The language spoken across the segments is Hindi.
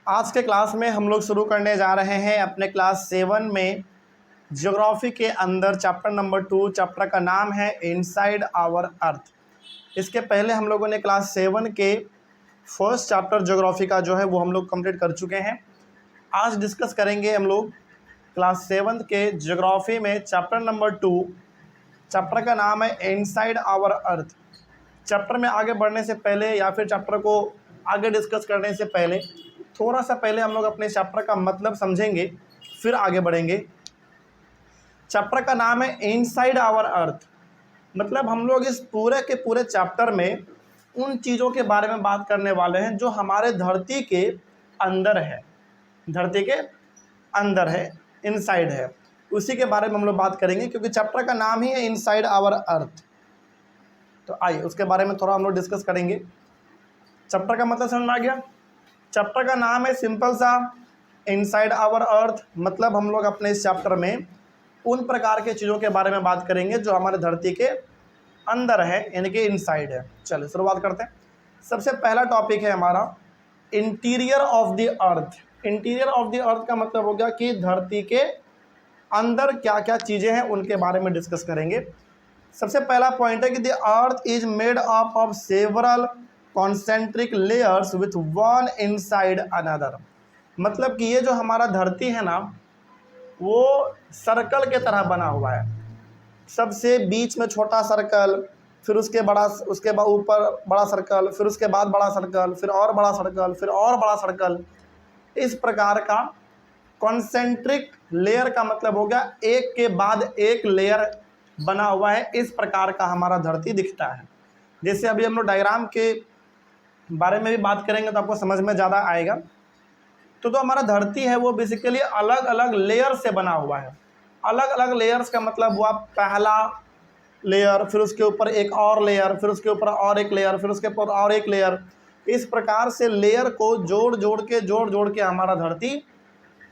आज के क्लास में हम लोग शुरू करने जा रहे हैं अपने क्लास 7 में ज्योग्राफी के अंदर चैप्टर नंबर 2। चैप्टर का नाम है इनसाइड आवर अर्थ। इसके पहले हम लोगों ने क्लास 7 के फर्स्ट चैप्टर ज्योग्राफी का जो है वो हम लोग कंप्लीट कर चुके हैं। आज डिस्कस करेंगे हम लोग क्लास 7 के ज्योग्राफी में चैप्टर नंबर 2। चैप्टर का नाम है इनसाइड आवर अर्थ। चैप्टर में आगे बढ़ने से पहले या फिर चैप्टर को आगे डिस्कस करने से पहले थोड़ा सा पहले हम लोग अपने चैप्टर का मतलब समझेंगे, फिर आगे बढ़ेंगे। चैप्टर का नाम है इनसाइड आवर अर्थ। मतलब हम लोग इस पूरे के पूरे चैप्टर में उन चीज़ों के बारे में बात करने वाले हैं जो हमारे धरती के अंदर है, धरती के अंदर है, इनसाइड है, उसी के बारे में हम लोग बात करेंगे क्योंकि चैप्टर का नाम ही है इनसाइड आवर अर्थ। तो आइए उसके बारे में थोड़ा हम लोग डिस्कस करेंगे। चैप्टर का मतलब समझ में आ गया। चैप्टर का नाम है सिंपल सा इनसाइड आवर अर्थ। मतलब हम लोग अपने इस चैप्टर में उन प्रकार के चीज़ों के बारे में बात करेंगे जो हमारे धरती के अंदर है, यानी कि इनसाइड है। चलिए शुरुआत करते हैं। सबसे पहला टॉपिक है हमारा interior of the earth. Interior of the earth का मतलब हो गया कि धरती के अंदर क्या क्या चीज़ें हैं उनके बारे में डिस्कस करेंगे। सबसे पहला पॉइंट है कि the earth is made up of several concentric layers with one inside another. मतलब कि ये जो हमारा धरती है ना, वो सर्कल के तरह बना हुआ है। सबसे बीच में छोटा सर्कल, फिर उसके बड़ा, उसके ऊपर बड़ा सर्कल, फिर उसके बाद बड़ा सर्कल, फिर और बड़ा सर्कल, फिर और बड़ा सर्कल। इस प्रकार का कॉन्सेंट्रिक लेयर का मतलब हो गया एक के बाद एक लेयर बना हुआ है। इस प्रकार का हमारा धरती दिखता है। जैसे अभी हम लोग डायग्राम के बारे में भी बात करेंगे तो आपको समझ में ज़्यादा आएगा। तो हमारा धरती है वो बेसिकली अलग अलग लेयर से बना हुआ है। अलग अलग लेयर्स का मतलब हुआ पहला लेयर, फिर उसके ऊपर एक और लेयर, फिर उसके ऊपर और एक लेयर, फिर उसके ऊपर और एक लेयर। इस प्रकार से लेयर को जोड़ जोड़ के हमारा धरती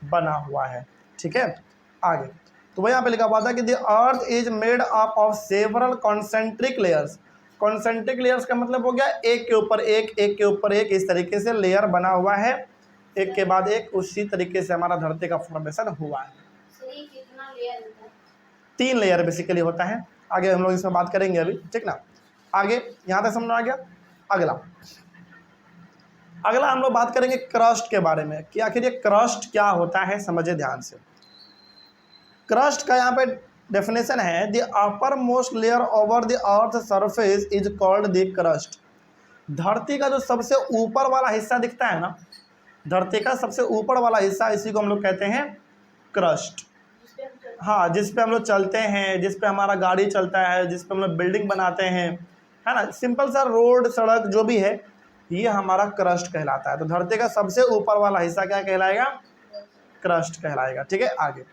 बना हुआ है। ठीक है, आगे तो वह यहाँ पे लिखा हुआ था कि the earth is made up of several concentric layers. Concentric layers का मतलब हो गया एक के ऊपर एक, एक के ऊपर एक, इस तरीके से लेयर बना हुआ है, एक के बाद एक। उसी तरीके से हमारा धरती का फॉर्मेशन हुआ है। कितना लेयर होता है? 3 लेयर बेसिकली होता है। आगे हम लोग इसमें बात करेंगे अभी, ठीक ना। आगे यहाँ तक समझ में आ गया। अगला हम लोग बात करेंगे क्रस्ट के बारे में कि आखिर ये क्रस्ट क्या होता है। समझे ध्यान से। क्रस्ट का यहाँ पे डेफिनेशन है the upper most layer over the earth surface is called the crust. धरती का जो सबसे ऊपर वाला हिस्सा दिखता है ना, धरती का सबसे ऊपर वाला हिस्सा, इसी को हम लोग कहते हैं क्रस्ट। हाँ, जिस पे हम लोग चलते हैं, जिस पे हमारा गाड़ी चलता है, जिस पे हम लोग बिल्डिंग बनाते हैं, है ना, सिंपल सा रोड सड़क जो भी है, ये हमारा क्रस्ट कहलाता है। तो धरती का सबसे ऊपर वाला हिस्सा क्या कहलाएगा? क्रस्ट कहलाएगा। ठीक है, आगे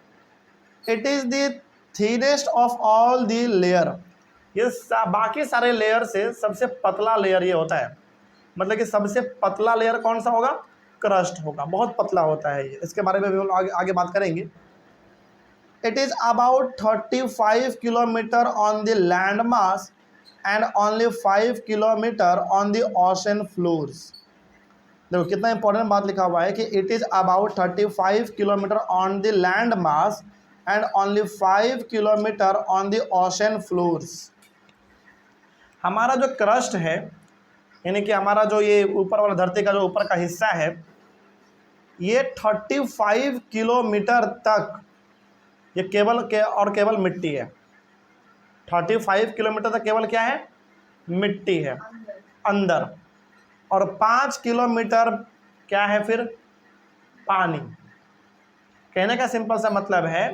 it is the thinnest of all the layer. ये बाकी सारे लेयर से सबसे पतला लेयर ये होता है। मतलब कि सबसे पतला लेयर कौन सा होगा? क्रस्ट होगा। बहुत पतला होता है ये। इसके बारे में भी हम आगे बात करेंगे। It is about 35 kilometre on the land mass and only 5 kilometre on the ocean floors. देखो कितना इंपॉर्टेंट बात लिखा हुआ है कि it is about 35 kilometre on the land mass and only 5 kilometre on the ocean floors. हमारा जो क्रस्ट है, यानी कि हमारा जो ये ऊपर वाला धरती का जो ऊपर का हिस्सा है, ये 35 किलोमीटर तक ये केवल मिट्टी है। 35 किलोमीटर तक केवल क्या है? मिट्टी है अंदर। और 5 किलोमीटर क्या है फिर? पानी। कहने का सिंपल सा मतलब है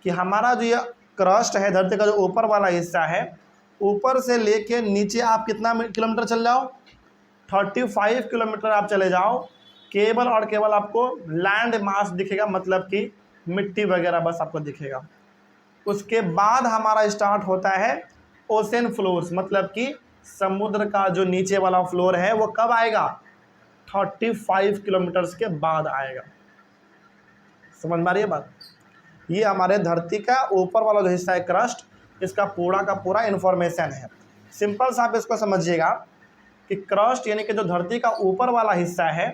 कि हमारा जो ये क्रस्ट है, धरती का जो ऊपर वाला हिस्सा है, ऊपर से लेके नीचे आप कितना किलोमीटर चल जाओ? 35 किलोमीटर आप चले जाओ, केवल और केवल आपको लैंड मास दिखेगा, मतलब कि मिट्टी वगैरह बस आपको दिखेगा। उसके बाद हमारा स्टार्ट होता है ओशन फ्लोर्स। मतलब कि समुद्र का जो नीचे वाला फ्लोर है वो कब आएगा? 35 किलोमीटर्स के बाद आएगा। समझ में आ रही है बात? ये हमारे धरती का ऊपर वाला जो हिस्सा है क्रस्ट, इसका पूरा का पूरा इन्फॉर्मेशन है। सिंपल सा आप इसको समझिएगा कि क्रस्ट यानी कि जो धरती का ऊपर वाला हिस्सा है,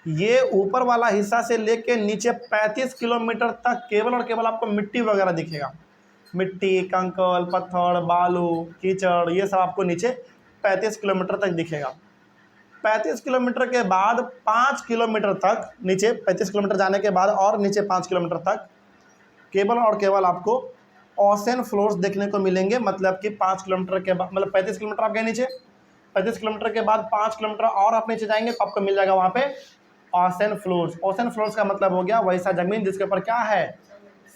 ये ऊपर वाला हिस्सा से लेके नीचे 35 किलोमीटर तक केवल और केवल आपको मिट्टी वगैरह दिखेगा। मिट्टी, कंकड़, पत्थर, बालू, कीचड़, ये सब आपको नीचे 35 किलोमीटर तक दिखेगा। 35 किलोमीटर के बाद 5 किलोमीटर तक नीचे, 35 किलोमीटर जाने के बाद और नीचे 5 किलोमीटर तक केवल और केवल आपको ओशन फ्लोर्स देखने को मिलेंगे। मतलब कि 5 किलोमीटर के बाद, मतलब 35 किलोमीटर आप गए नीचे, 35 किलोमीटर के बाद 5 किलोमीटर और आप नीचे जाएंगे तो आपको मिल जाएगा वहाँ पे ओशन फ्लोर्स। ओशन फ्लोर्स का मतलब हो गया वैसा जमीन जिसके ऊपर क्या है,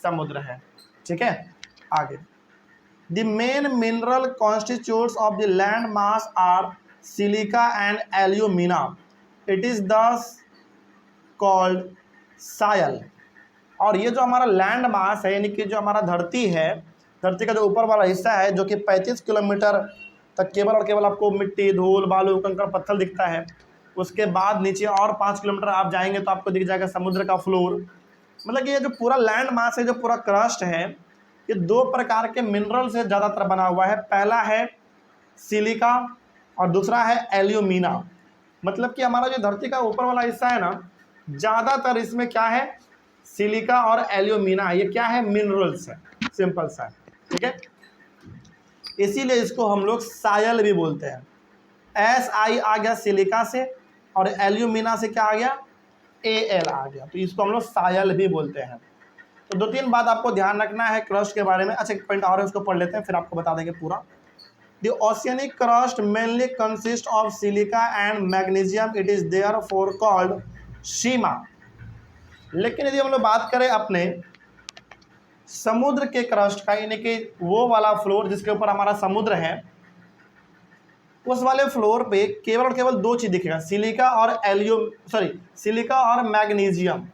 समुद्र है। ठीक है, आगे। The main mineral constitutes of the land mass are silica and alumina. It is thus called soil. और ये जो हमारा लैंड मास है, यानी कि जो हमारा धरती है, धरती का जो ऊपर वाला हिस्सा है, जो कि 35 किलोमीटर तक केवल और केवल आपको मिट्टी, धूल, बालू, कंकड़, पत्थर दिखता है। उसके बाद नीचे और 5 किलोमीटर आप जाएंगे तो आपको दिख जाएगा समुद्र का फ्लोर। मतलब कि ये जो पूरा लैंड मास है, जो पूरा क्रस्ट है, ये 2 प्रकार के मिनरल से ज़्यादातर बना हुआ है। पहला है सिलिका और दूसरा है एल्यूमिना। मतलब कि हमारा जो धरती का ऊपर वाला हिस्सा है ना, ज़्यादातर इसमें क्या है, सिलिका और एल्यूमिना है। ये क्या है, मिनरल्स है, सिंपल सा है। ठीक है, इसीलिए इसको हम लोग सायल भी बोलते हैं। SI आ गया सिलिका से और एल्यूमिना से क्या आ गया, AL आ गया, तो इसको हम लोग सायल भी बोलते हैं। तो 2-3 बात आपको ध्यान रखना है क्रस्ट के बारे में। अच्छा, एक पॉइंट और है, उसको पढ़ लेते हैं फिर आपको बता देंगे पूरा। The oceanic crust mainly consist of silica and magnesium. It is therefore called sima. लेकिन यदि हम लोग बात करें अपने समुद्र के क्रस्ट का, यानी कि वो वाला फ्लोर जिसके ऊपर हमारा समुद्र है, उस वाले फ्लोर पे केवल और केवल 2 चीज दिखेगा, सिलिका और मैग्नीशियम।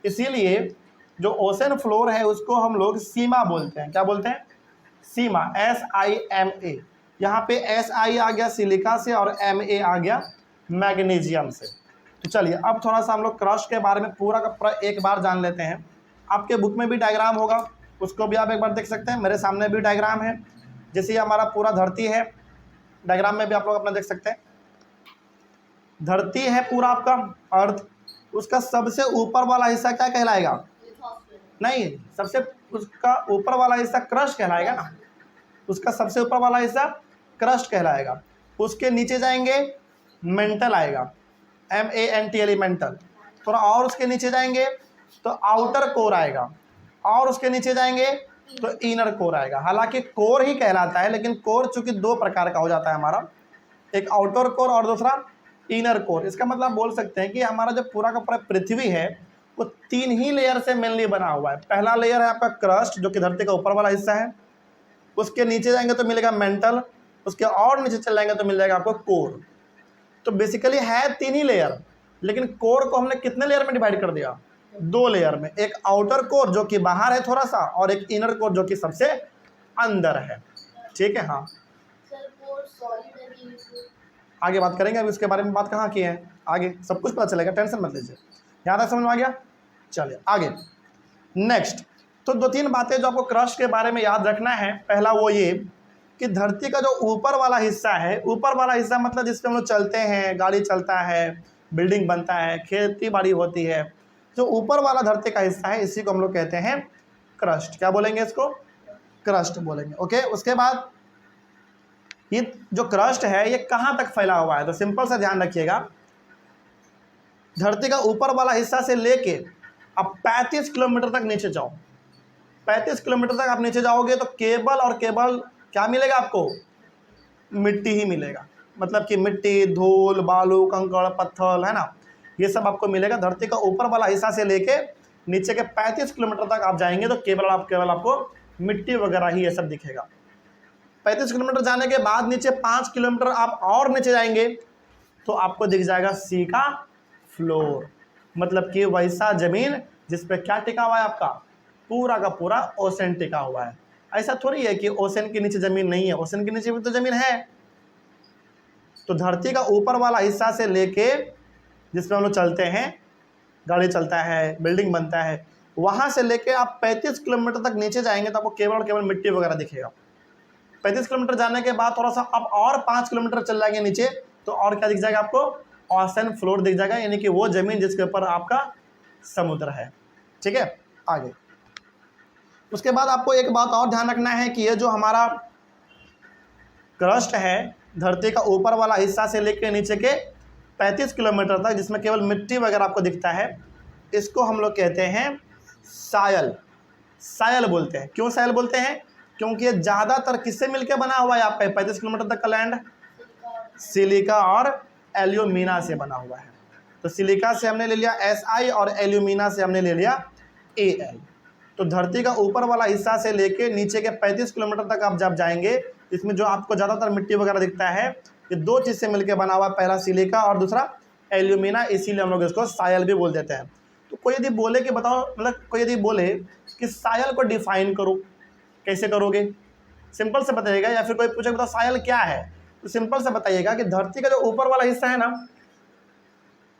इसीलिए जो ओशन फ्लोर है उसको हम लोग सीमा बोलते हैं। क्या बोलते हैं, सीमा, SIMA। यहाँ पे SI आ गया सिलिका से और MA आ गया मैग्नीशियम से। तो चलिए अब थोड़ा सा हम लोग क्रस्ट के बारे में पूरा का पूरा एक बार जान लेते हैं। आपके बुक में भी डायग्राम होगा, उसको भी आप एक बार देख सकते हैं। मेरे सामने भी डायग्राम है, जैसे ये हमारा पूरा धरती है, डायग्राम में भी आप लोग अपना देख सकते हैं। धरती है पूरा आपका अर्थ, उसका सबसे ऊपर वाला हिस्सा क्या कहलाएगा, नहीं, सबसे उसका ऊपर वाला हिस्सा क्रस्ट कहलाएगा ना, उसका सबसे ऊपर वाला हिस्सा क्रस्ट कहलाएगा। उसके नीचे जाएंगे मेंटल आएगा, MANTL, मेंटल। थोड़ा और उसके नीचे जाएंगे तो आउटर कोर आएगा, और उसके नीचे जाएंगे तो इनर कोर आएगा। हालांकि कोर ही कहलाता है, लेकिन कोर चूंकि 2 प्रकार का हो जाता है हमारा, एक आउटर कोर और दूसरा इनर कोर। इसका मतलब बोल सकते हैं कि हमारा जो पूरा का पूरा पृथ्वी है वो 3 ही लेयर से मेनली बना हुआ है। पहला लेयर है आपका क्रस्ट, जो कि धरती का ऊपर वाला हिस्सा है। उसके नीचे जाएंगे तो मिलेगा मेंटल, उसके और नीचे चल जाएंगे तो मिल जाएगा आपको कोर। तो बेसिकली है 3 ही लेयर, लेकिन कोर को हमने कितने लेयर में डिवाइड कर दिया, 2 लेयर में। एक आउटर कोर जो कि बाहर है थोड़ा सा, और एक इनर कोर जो कि सबसे अंदर है। ठीक है, हाँ, सर वो सॉलिड है कि लिक्विड? आगे बात करेंगे। अभी उसके बारे में बात कहाँ की है, आगे सब कुछ पता चलेगा, टेंशन मत लीजिए। यहाँ तक समझ में आ गया, चलिए आगे नेक्स्ट। तो 2-3 बातें जो आपको क्रस्ट के बारे में याद रखना है। पहला वो ये कि धरती का जो ऊपर वाला हिस्सा है, ऊपर वाला हिस्सा मतलब जिसपे हम लोग चलते हैं, गाड़ी चलता है, बिल्डिंग बनता है, खेती बाड़ी होती है, जो ऊपर वाला धरती का हिस्सा है, इसी को हम लोग कहते हैं क्रस्ट। क्या बोलेंगे इसको, क्रस्ट बोलेंगे। ओके, उसके बाद ये जो क्रस्ट है ये कहाँ तक फैला हुआ है, तो सिंपल सा ध्यान रखिएगा, धरती का ऊपर वाला हिस्सा से लेके अब 35 किलोमीटर तक नीचे जाओ। 35 किलोमीटर तक आप नीचे जाओगे तो केवल और केवल क्या मिलेगा आपको, मिट्टी ही मिलेगा। मतलब कि मिट्टी, धूल, बालू, कंकड़, पत्थर, है ना, ये सब आपको मिलेगा। धरती का ऊपर वाला हिस्सा से लेके नीचे के 35 किलोमीटर तक आप जाएंगे तो केवल आपको मिट्टी वगैरह ही ये सब दिखेगा। 35 किलोमीटर जाने के बाद नीचे 5 किलोमीटर आप और नीचे जाएंगे तो आपको दिख जाएगा सी का फ्लोर। मतलब कि वैसा जमीन जिस पे क्या टिका हुआ है, आपका पूरा का पूरा ओशन टिका हुआ है। ऐसा थोड़ी है कि ओशन के नीचे जमीन नहीं है, ओशन के नीचे भी तो जमीन है। तो धरती का ऊपर वाला हिस्सा से लेके जिसमें हम लोग चलते हैं, गाड़ी चलता है, बिल्डिंग बनता है, वहां से लेके आप 35 किलोमीटर तक नीचे जाएंगे तो आपको केवल और केवल मिट्टी वगैरह दिखेगा। 35 किलोमीटर जाने के बाद थोड़ा सा अब और 5 किलोमीटर चल जाएंगे नीचे तो और क्या दिख जाएगा आपको, ओशन फ्लोर दिख जाएगा, यानी कि वो जमीन जिसके ऊपर आपका समुद्र है। ठीक है, आगे उसके बाद आपको एक बात और ध्यान रखना है कि ये जो हमारा क्रस्ट है, धरती का ऊपर वाला हिस्सा से लेकर नीचे के 35 किलोमीटर तक, जिसमें केवल मिट्टी वगैरह आपको दिखता है, इसको हम लोग कहते हैं सायल। सायल बोलते हैं। क्यों सायल बोलते हैं? क्योंकि ये ज़्यादातर किससे मिलकर बना हुआ है आपका 35 किलोमीटर तक का लैंड? सिलिका और एल्यूमिना से बना हुआ है। तो सिलिका से हमने ले लिया Si और एल्यूमिना से हमने ले लिया Al। तो धरती का ऊपर वाला हिस्सा से लेके नीचे के 35 किलोमीटर तक आप जब जाएंगे, इसमें जो आपको ज़्यादातर मिट्टी वगैरह दिखता है, ये दो चीज़ से मिलकर बना हुआ है, पहला सिलिका और दूसरा एल्यूमिना, इसीलिए हम लोग इसको सायल भी बोल देते हैं। तो कोई यदि बोले कि बताओ, मतलब कोई यदि बोले कि सायल को डिफाइन करो, कैसे करोगे? सिंपल से बताइएगा। या फिर कोई पूछे बताओ सायल क्या है, तो सिंपल से बताइएगा कि धरती का जो ऊपर वाला हिस्सा है ना,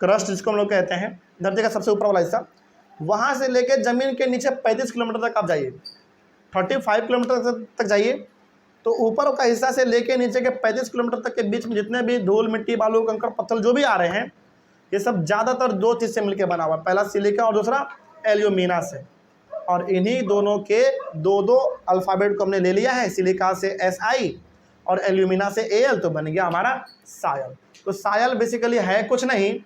क्रस्ट जिसको हम लोग कहते हैं, धरती का सबसे ऊपर वाला हिस्सा, वहाँ से लेकर ज़मीन के नीचे 35 किलोमीटर तक आप जाइए, 35 किलोमीटर तक जाइए, तो ऊपर का हिस्सा से लेके नीचे के 35 किलोमीटर तक के बीच में जितने भी धूल मिट्टी बालू कंकड़ पत्थर जो भी आ रहे हैं, ये सब ज़्यादातर दो चीज़ से मिलकर बना हुआ, पहला सिलिका और दूसरा एल्यूमिना से। और इन्हीं दोनों के दो अल्फ़ाबेट को हमने ले लिया है, सिलिका से Si और एल्यूमिना से Al, तो बन गया हमारा सायल। तो सायल बेसिकली है कुछ नहीं,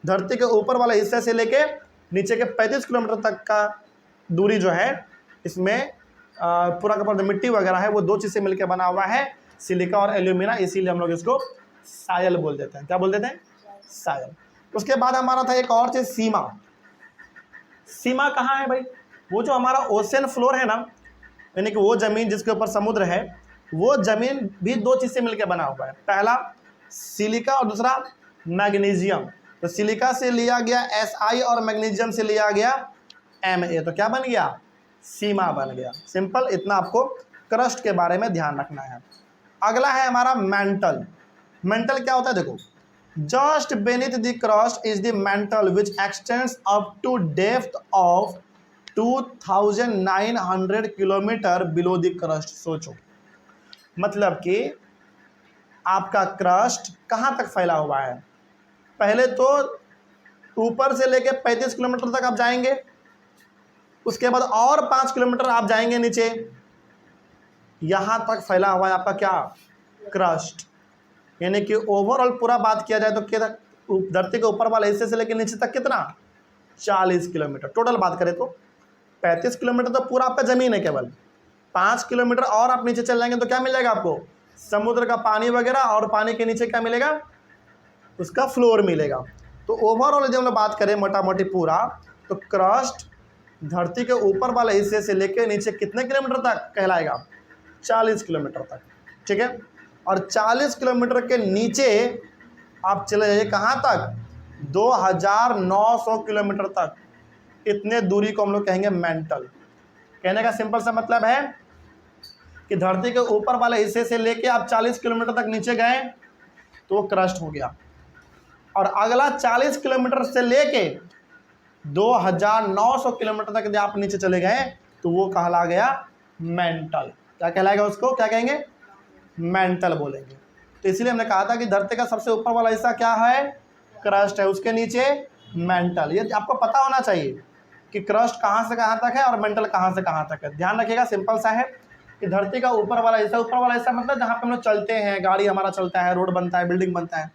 धरती के ऊपर वाले हिस्से से लेके नीचे के 35 किलोमीटर तक का दूरी जो है, इसमें पूरा का पूरा मिट्टी वगैरह है, वो दो चीज़ से मिलकर बना हुआ है, सिलिका और एल्यूमिना, इसीलिए हम लोग इसको सायल बोल देते हैं। क्या बोल देते हैं? सायल। उसके बाद हमारा था एक और चीज़, सीमा। सीमा कहाँ है भाई? वो जो हमारा ओशन फ्लोर है ना, यानी कि वो ज़मीन जिसके ऊपर समुद्र है, वो ज़मीन भी दो चीज़ से मिलकर बना हुआ है, पहला सिलिका और दूसरा मैग्नीशियम। तो सिलिका से लिया गया Si और मैग्नीशियम से लिया गया Ma, तो क्या बन गया? सीमा बन गया। सिंपल, इतना आपको क्रस्ट के बारे में ध्यान रखना है। अगला है हमारा मेंटल। मेंटल क्या होता है? देखो, just beneath the crust is the mantle which extends up to depth of 2900 kilometre below the crust। सोचो, मतलब कि आपका क्रस्ट कहाँ तक फैला हुआ है? पहले तो ऊपर से लेके 35 किलोमीटर तक आप जाएंगे, उसके बाद और 5 किलोमीटर आप जाएंगे नीचे, यहाँ तक फैला हुआ है आपका क्या? क्रस्ट। यानी कि ओवरऑल पूरा बात किया जाए तो क्या, धरती के ऊपर वाले हिस्से से लेकर नीचे तक कितना? 40 किलोमीटर। टोटल बात करें तो 35 किलोमीटर तो पूरा आपका ज़मीन है, केवल 5 किलोमीटर और आप नीचे चल जाएंगे तो क्या मिल जाएगा आपको? समुद्र का पानी वगैरह, और पानी के नीचे क्या मिलेगा? उसका फ्लोर मिलेगा। तो ओवरऑल जब हम लोग बात करें मोटा मोटी पूरा, तो क्रस्ट धरती के ऊपर वाले हिस्से से लेकर नीचे कितने किलोमीटर तक कहलाएगा? 40 किलोमीटर तक। ठीक है, और 40 किलोमीटर के नीचे आप चले जाइए कहाँ तक? 2900 किलोमीटर तक। इतने दूरी को हम लोग कहेंगे मेंटल। कहने का सिंपल सा मतलब है कि धरती के ऊपर वाले हिस्से से लेके आप 40 किलोमीटर तक नीचे गए तो वो क्रस्ट हो गया, और अगला 40 किलोमीटर से लेके 2900 किलोमीटर तक यदि आप नीचे चले गए तो वो कहला गया मेंटल। क्या कहलाएगा? उसको क्या कहेंगे? मेंटल बोलेंगे। तो इसलिए हमने कहा था कि धरती का सबसे ऊपर वाला हिस्सा क्या है? क्रस्ट है, उसके नीचे मेंटल। ये आपको पता होना चाहिए कि क्रस्ट कहाँ से कहाँ तक है और मेंटल कहाँ से कहाँ तक है। ध्यान रखिएगा, सिंपल सा है कि धरती का ऊपर वाला हिस्सा मतलब जहाँ पे हम लोग चलते हैं, गाड़ी हमारा चलता है, रोड बनता है, बिल्डिंग बनता है,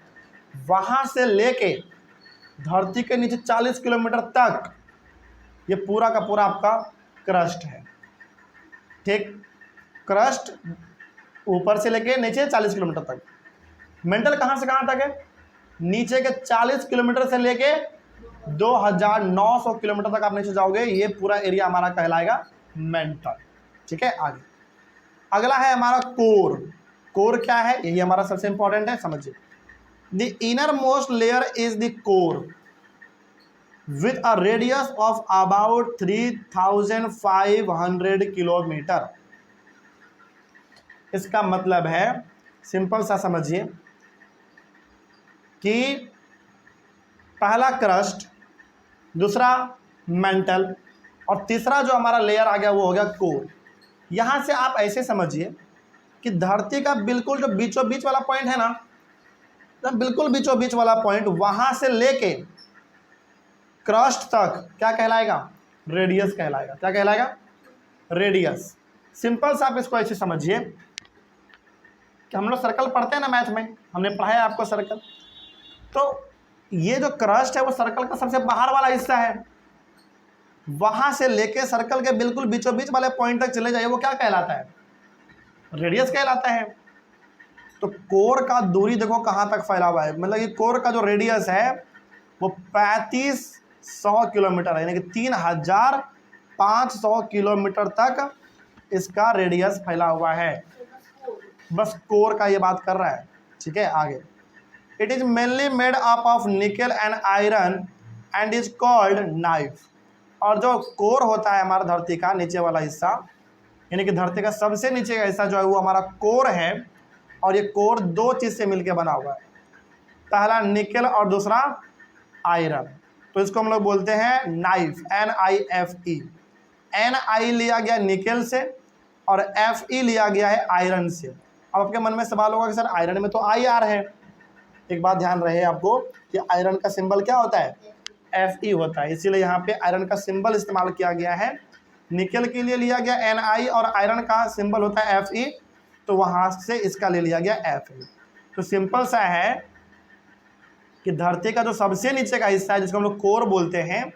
वहाँ से लेके धरती के नीचे 40 किलोमीटर तक ये पूरा का पूरा आपका क्रस्ट है। ठीक, क्रस्ट ऊपर से लेके नीचे 40 किलोमीटर तक। मेंटल कहाँ से कहाँ तक है? नीचे के 40 किलोमीटर से लेके 2900 किलोमीटर तक आप नीचे जाओगे, ये पूरा एरिया हमारा कहलाएगा मेंटल। ठीक है, आगे अगला है हमारा कोर। कोर क्या है? यही हमारा सबसे इंपॉर्टेंट है, समझिए। The inner most layer is the core with a radius of about 3500 kilometre. इसका मतलब है, सिंपल सा समझिए कि पहला क्रस्ट, दूसरा मेंटल, और तीसरा जो हमारा लेयर आ गया वो हो गया कोर। यहाँ से आप ऐसे समझिए कि धरती का बिल्कुल जो बीचों बीच वाला पॉइंट है ना, तो बिल्कुल बीचों बीच वाला पॉइंट, वहां से लेके क्रस्ट तक क्या कहलाएगा? रेडियस कहलाएगा। क्या कहलाएगा? रेडियस। सिंपल सा आप इसको ऐसे समझिए कि हम लोग सर्कल पढ़ते हैं ना मैथ में, हमने पढ़ाया आपको सर्कल। तो ये जो क्रस्ट है वो सर्कल का सबसे बाहर वाला हिस्सा है, वहां से लेके सर्कल के बिल्कुल बीचों बीच वाले पॉइंट तक चले जाइए, वो क्या कहलाता है? रेडियस कहलाता है। तो कोर का दूरी देखो कहां तक फैला हुआ है, मतलब ये कोर का जो रेडियस है वो 3500 किलोमीटर है, यानी कि 3500 किलोमीटर तक इसका रेडियस फैला हुआ है। बस कोर का ये बात कर रहा है। ठीक है, आगे। It is mainly made up of निकल and iron and is called knife. और जो कोर होता है हमारा धरती का नीचे वाला हिस्सा, यानी कि धरती का सबसे नीचे का हिस्सा जो है वो हमारा कोर है, और ये कोर दो चीज से मिलकर बना हुआ है, पहला निकल और दूसरा आयरन। तो इसको हम लोग बोलते हैं नाइफ, NIFE। NI लिया गया निकल से और FE लिया गया है आयरन से। अब आपके मन में सवाल होगा कि सर आयरन में तो IR है। एक बात ध्यान रहे आपको कि आयरन का सिंबल क्या होता है? FE होता है, इसीलिए यहाँ पे आयरन का सिंबल इस्तेमाल किया गया है। निकल के लिए लिया गया NI और आयरन का सिंबल होता है FE, तो वहां से इसका ले लिया गया FE। तो सिंपल सा है कि धरती का जो सबसे नीचे का हिस्सा है जिसको हम लोग कोर बोलते हैं,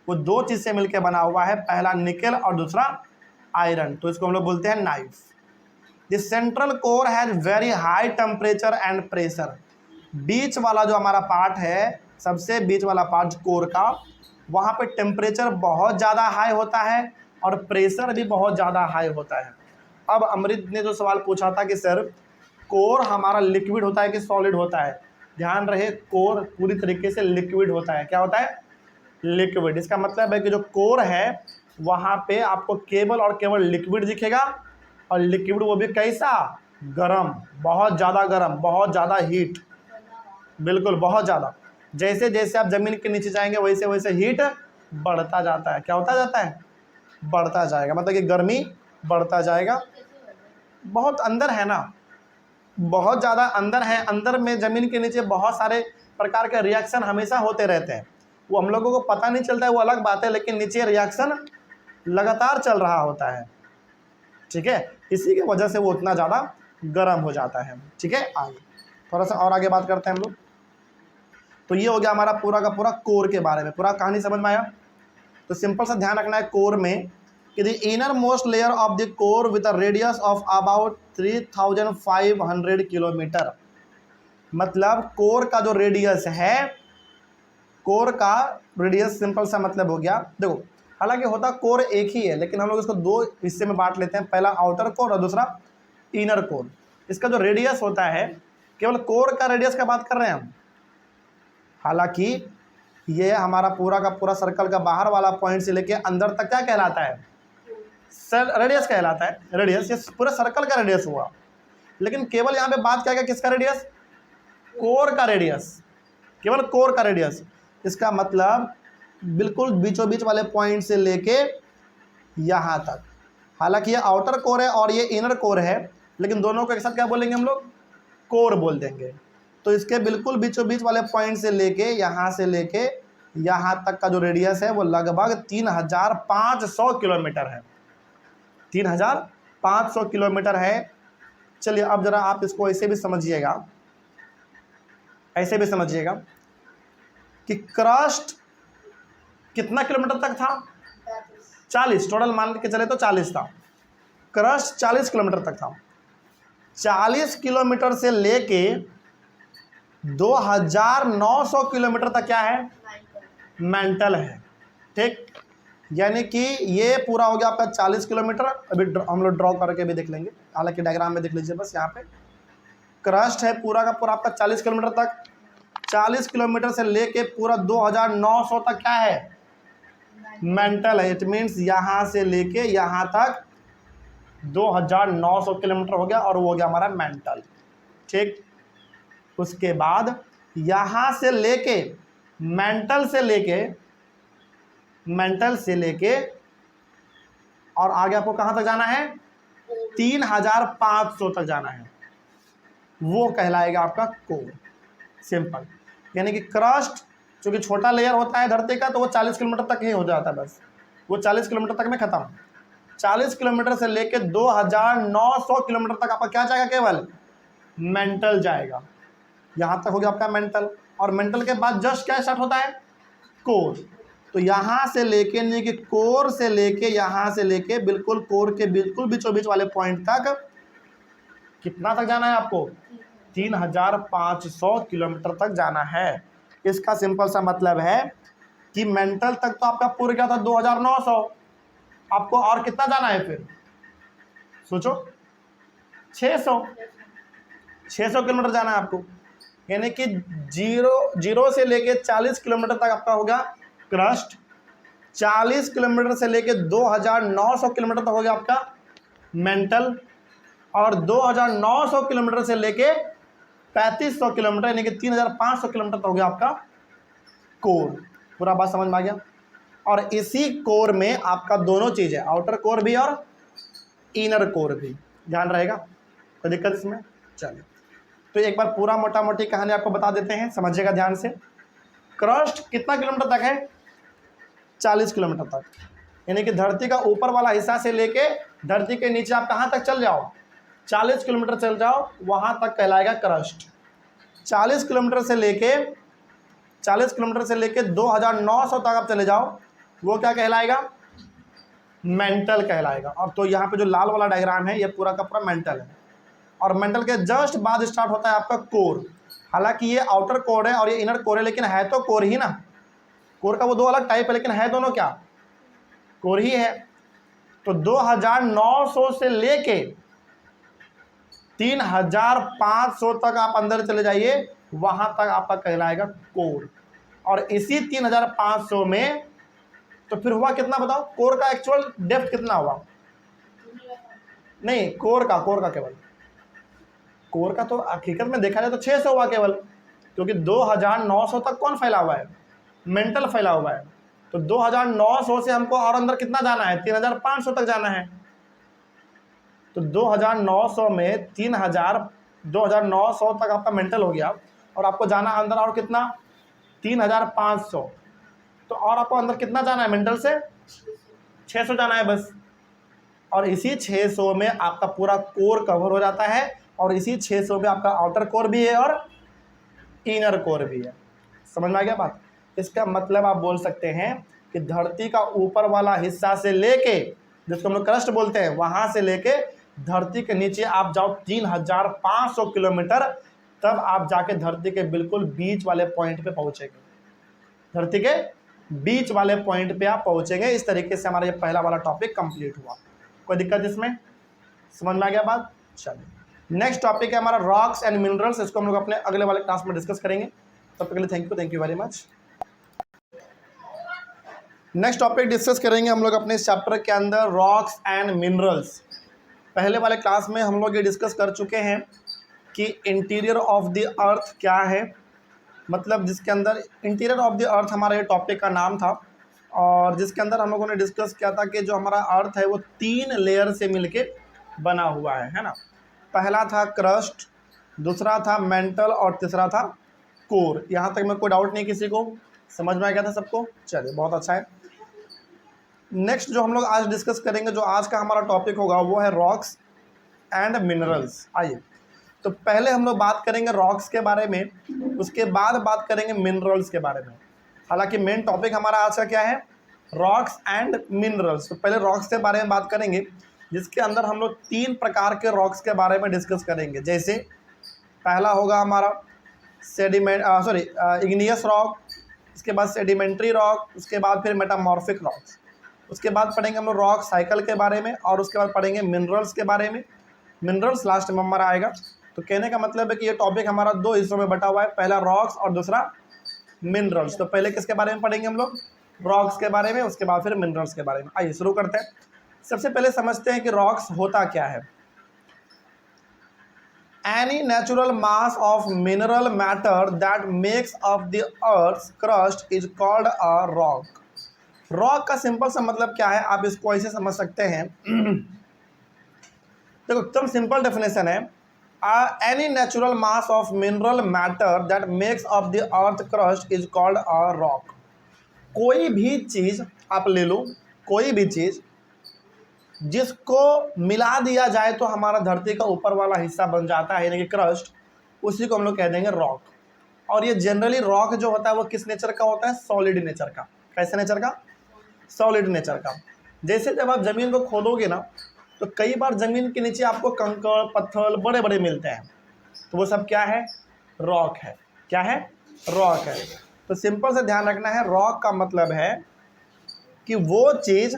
वो दो चीज से मिलकर बना हुआ है, पहला निकल और दूसरा आयरन। तो इसको हम लोग बोलते हैं NiFe. The central core has very high temperature and pressure. बीच वाला जो हमारा पार्ट है, सबसे बीच वाला पार्ट कोर का, वहाँ पे टेम्परेचर बहुत ज़्यादा हाई होता है और प्रेशर भी बहुत ज़्यादा हाई होता है। अब अमृत ने जो सवाल पूछा था कि सर कोर हमारा लिक्विड होता है कि सॉलिड होता है, ध्यान रहे कोर पूरी तरीके से लिक्विड होता है। क्या होता है? लिक्विड। इसका मतलब है कि जो कोर है वहाँ पे आपको केवल और केवल लिक्विड दिखेगा, और लिक्विड वो भी कैसा? गरम, बहुत ज़्यादा गरम, बहुत ज़्यादा हीट, बिल्कुल बहुत ज़्यादा। जैसे जैसे आप ज़मीन के नीचे जाएंगे वैसे वैसे हीट बढ़ता जाता है। क्या होता जाता है? बढ़ता जाएगा, मतलब कि गर्मी बढ़ता जाएगा। बहुत अंदर है ना, बहुत ज़्यादा अंदर है। अंदर में ज़मीन के नीचे बहुत सारे प्रकार के रिएक्शन हमेशा होते रहते हैं, वो हम लोगों को पता नहीं चलता है, वो अलग बात है, लेकिन नीचे रिएक्शन लगातार चल रहा होता है। ठीक है, इसी की वजह से वो उतना ज़्यादा गर्म हो जाता है। ठीक है, आगे थोड़ा सा और आगे बात करते हैं हम लोग। तो ये हो गया हमारा पूरा का पूरा कोर के बारे में, पूरा कहानी समझ में आया। तो सिंपल सा ध्यान रखना है कोर में कि the inner most layer of the core with a radius of about 3500 kilometre. मतलब कोर का जो रेडियस है, कोर का रेडियस सिंपल सा मतलब हो गया, देखो हालांकि होता कोर एक ही है, लेकिन हम लोग इसको दो हिस्से में बांट लेते हैं, पहला आउटर कोर और दूसरा इनर कोर। इसका जो रेडियस होता है, केवल कोर का रेडियस का बात कर रहे हैं हम, हालांकि ये हमारा पूरा का पूरा सर्कल का बाहर वाला पॉइंट से लेके अंदर तक क्या कहलाता है? रेडियस कहलाता है। रेडियस ये पूरे सर्कल का रेडियस हुआ, लेकिन केवल यहाँ पे बात क्या है किसका रेडियस? कोर का रेडियस, केवल कोर का रेडियस। इसका मतलब बिल्कुल बीचों बीच वाले पॉइंट से लेके यहाँ तक। हालांकि ये आउटर कोर है और ये इनर कोर है, लेकिन दोनों को एक साथ क्या बोलेंगे हम लोग? कोर बोल देंगे। तो इसके बिल्कुल बीचों बीच वाले पॉइंट से लेके यहाँ तक का जो रेडियस है वो लगभग 3500 किलोमीटर है। 3500 किलोमीटर है। चलिए अब जरा आप इसको ऐसे भी समझिएगा, ऐसे भी समझिएगा कि क्रस्ट कितना किलोमीटर तक था? 40, टोटल मान के चले तो 40 था। क्रस्ट 40 किलोमीटर तक था। 40 किलोमीटर से लेके 2900 किलोमीटर तक क्या है? मेंटल है। ठीक, यानी कि ये पूरा हो गया आपका 40 किलोमीटर। अभी हम लोग ड्रॉ करके भी देख लेंगे, हालांकि डायग्राम में देख लीजिए बस। यहाँ पे क्रस्ट है पूरा का पूरा आपका 40 किलोमीटर तक। 40 किलोमीटर से लेके पूरा 2900 तक क्या है? मेंटल है। इट मीन्स यहाँ से लेके यहाँ तक 2900 किलोमीटर हो गया, और वो हो गया हमारा मेंटल। ठीक, उसके बाद यहाँ से लेके मेंटल से लेके और आगे आपको कहाँ तक जाना है? 3500 तक जाना है, वो कहलाएगा आपका कोर। सिंपल। यानी कि क्रस्ट जो कि छोटा लेयर होता है धरती का, तो वो 40 किलोमीटर तक ही हो जाता है, बस वो 40 किलोमीटर तक में खत्म। 40 किलोमीटर से लेके 2900 किलोमीटर तक आपका क्या जाएगा, केवल मेंटल जाएगा। यहाँ तक हो गया आपका मेंटल, और मेंटल के बाद जस्ट क्या स्टार्ट होता है, कोर। तो यहाँ से लेके नहीं कि कोर से लेके, यहाँ से लेके बिल्कुल कोर के बिल्कुल बीचों बीच वाले पॉइंट तक कितना तक जाना है आपको, 3500 किलोमीटर तक जाना है। इसका सिंपल सा मतलब है कि मेंटल तक तो आपका पूरा गया था 2900, आपको और कितना जाना है फिर, सोचो, 600 किलोमीटर जाना है आपको। यानी कि जीरो से लेके 40 किलोमीटर तक आपका होगा क्रस्ट, 40 किलोमीटर से लेके 2900 किलोमीटर तक हो गया आपका मेंटल, और 2900 किलोमीटर से लेके 3500 किलोमीटर यानी कि 3500 किलोमीटर तक हो गया आपका कोर। पूरा बात समझ में आ गया। और इसी कोर में आपका दोनों चीज़ है, आउटर कोर भी और इनर कोर भी, ध्यान रहेगा, कोई दिक्कत इसमें। चलिए, तो एक बार पूरा मोटा मोटी कहानी आपको बता देते हैं, समझिएगा ध्यान से। क्रस्ट कितना किलोमीटर तक है, 40 किलोमीटर तक। यानी कि धरती का ऊपर वाला हिस्सा से लेके धरती के नीचे आप कहाँ तक चल जाओ, 40 किलोमीटर चल जाओ, वहाँ तक कहलाएगा क्रस्ट। 40 किलोमीटर से लेके 2900 तक आप चले जाओ, वो क्या कहलाएगा, मेंटल कहलाएगा। और तो यहाँ पे जो लाल वाला डायग्राम है ये पूरा का पूरा मेंटल है, और मेंटल के जस्ट बाद स्टार्ट होता है आपका कोर। हालांकि ये आउटर कोर है और ये इनर कोर है, लेकिन है तो कोर ही ना। कोर का वो दो अलग टाइप है, लेकिन है दोनों क्या, कोर ही है। तो 2900 से लेके 3500 तक आप अंदर चले जाइए, वहां तक आपका कहलाएगा कोर। और इसी 3500 में तो फिर हुआ कितना बताओ, कोर का एक्चुअल डेप्थ कितना हुआ, नहीं कोर का केवल कोर का तो हकीकत में देखा जाए तो 600 हुआ केवल, क्योंकि 2900 तक कौन फैला हुआ है, मेंटल फैला हुआ है। तो 2900 से हमको और अंदर कितना जाना है, 3500 तक जाना है। तो 2900 में 2900 तक आपका मेंटल हो गया, और आपको जाना अंदर और कितना, 3500। तो और आपको अंदर कितना जाना है, मेंटल से 600 जाना है बस। और इसी 600 में आपका पूरा कोर कवर हो जाता है, और इसी 600 में आपका आउटर कोर भी है और इनर कोर भी है। समझ में आ गया बात। इसका मतलब आप बोल सकते हैं कि धरती का ऊपर वाला हिस्सा से लेके, जिसको हम लोग क्रस्ट बोलते हैं, वहां से लेके धरती के नीचे आप जाओ 3500 किलोमीटर, तब आप जाके धरती के बिल्कुल बीच वाले पॉइंट पे पहुंचेंगे। धरती के बीच वाले पॉइंट पे आप पहुंचेंगे। इस तरीके से हमारा ये पहला वाला टॉपिक कंप्लीट हुआ। कोई दिक्कत इसमें, समझ में आ गया बात। चलिए, नेक्स्ट टॉपिक है हमारा रॉक्स एंड मिनरल्स। इसको हम लोग अपने अगले वाले क्लास में डिस्कस करेंगे। तब तक के लिए thank you very much. Next topic discuss करेंगे हम लोग अपने इस चैप्टर के अंदर, रॉक्स एंड मिनरल्स। पहले वाले क्लास में हम लोग ये डिस्कस कर चुके हैं कि इंटीरियर ऑफ द अर्थ क्या है, मतलब जिसके अंदर इंटीरियर ऑफ द अर्थ हमारा ये टॉपिक का नाम था, और जिसके अंदर हम लोगों ने डिस्कस किया था कि जो हमारा अर्थ है वो 3 लेयर से मिलके बना हुआ है ना। पहला था क्रस्ट, दूसरा था मेंटल, और तीसरा था कोर। यहाँ तक में कोई डाउट नहीं किसी को, समझ में आ गया था सबको। चलिए, बहुत अच्छा है। नेक्स्ट जो हम लोग आज डिस्कस करेंगे, जो आज का हमारा टॉपिक होगा, वो है रॉक्स एंड मिनरल्स। आइए, तो पहले हम लोग बात करेंगे रॉक्स के बारे में, उसके बाद बात करेंगे मिनरल्स के बारे में। हालांकि मेन टॉपिक हमारा आज का क्या है, रॉक्स एंड मिनरल्स। तो पहले रॉक्स के बारे में बात करेंगे, जिसके अंदर हम लोग 3 प्रकार के रॉक्स के बारे में डिस्कस करेंगे। जैसे पहला होगा हमारा इग्नियस रॉक, उसके बाद सेडिमेंट्री रॉक, उसके बाद फिर मेटामॉर्फिक रॉक्स। उसके बाद पढ़ेंगे हम लोग रॉक साइकिल के बारे में, और उसके बाद पढ़ेंगे मिनरल्स के बारे में। मिनरल्स लास्ट में हमारा आएगा। तो कहने का मतलब है कि ये टॉपिक हमारा 2 हिस्सों में बटा हुआ है, पहला रॉक्स और दूसरा मिनरल्स। तो पहले किसके बारे में पढ़ेंगे हम लोग, रॉक्स के बारे में, उसके बाद फिर मिनरल्स के बारे में। आइए शुरू करते हैं। सबसे पहले समझते हैं कि रॉक्स होता क्या है। Any natural mass of mineral matter that makes up the earth's crust is called a rock. Rock का सिंपल सा मतलब क्या है, आप इसको ऐसे समझ सकते हैं। देखो, एकदम सिंपल डेफिनेशन है any natural mass of mineral matter that makes of the earth crust is called a rock. कोई भी चीज़ आप ले लो, कोई भी चीज़ जिसको मिला दिया जाए तो हमारा धरती का ऊपर वाला हिस्सा बन जाता है, यानी कि क्रस्ट, उसी को हम लोग कह देंगे रॉक। और ये जनरली रॉक जो होता है वो किस नेचर का होता है? सॉलिड नेचर का। कैसे नेचर का? सॉलिड नेचर का। जैसे जब आप ज़मीन को खोदोगे ना, तो कई बार ज़मीन के नीचे आपको कंकड़ पत्थर बड़े बड़े मिलते हैं, तो वो सब क्या है? रॉक है। क्या है? रॉक है। तो सिंपल से ध्यान रखना है, रॉक का मतलब है कि वो चीज़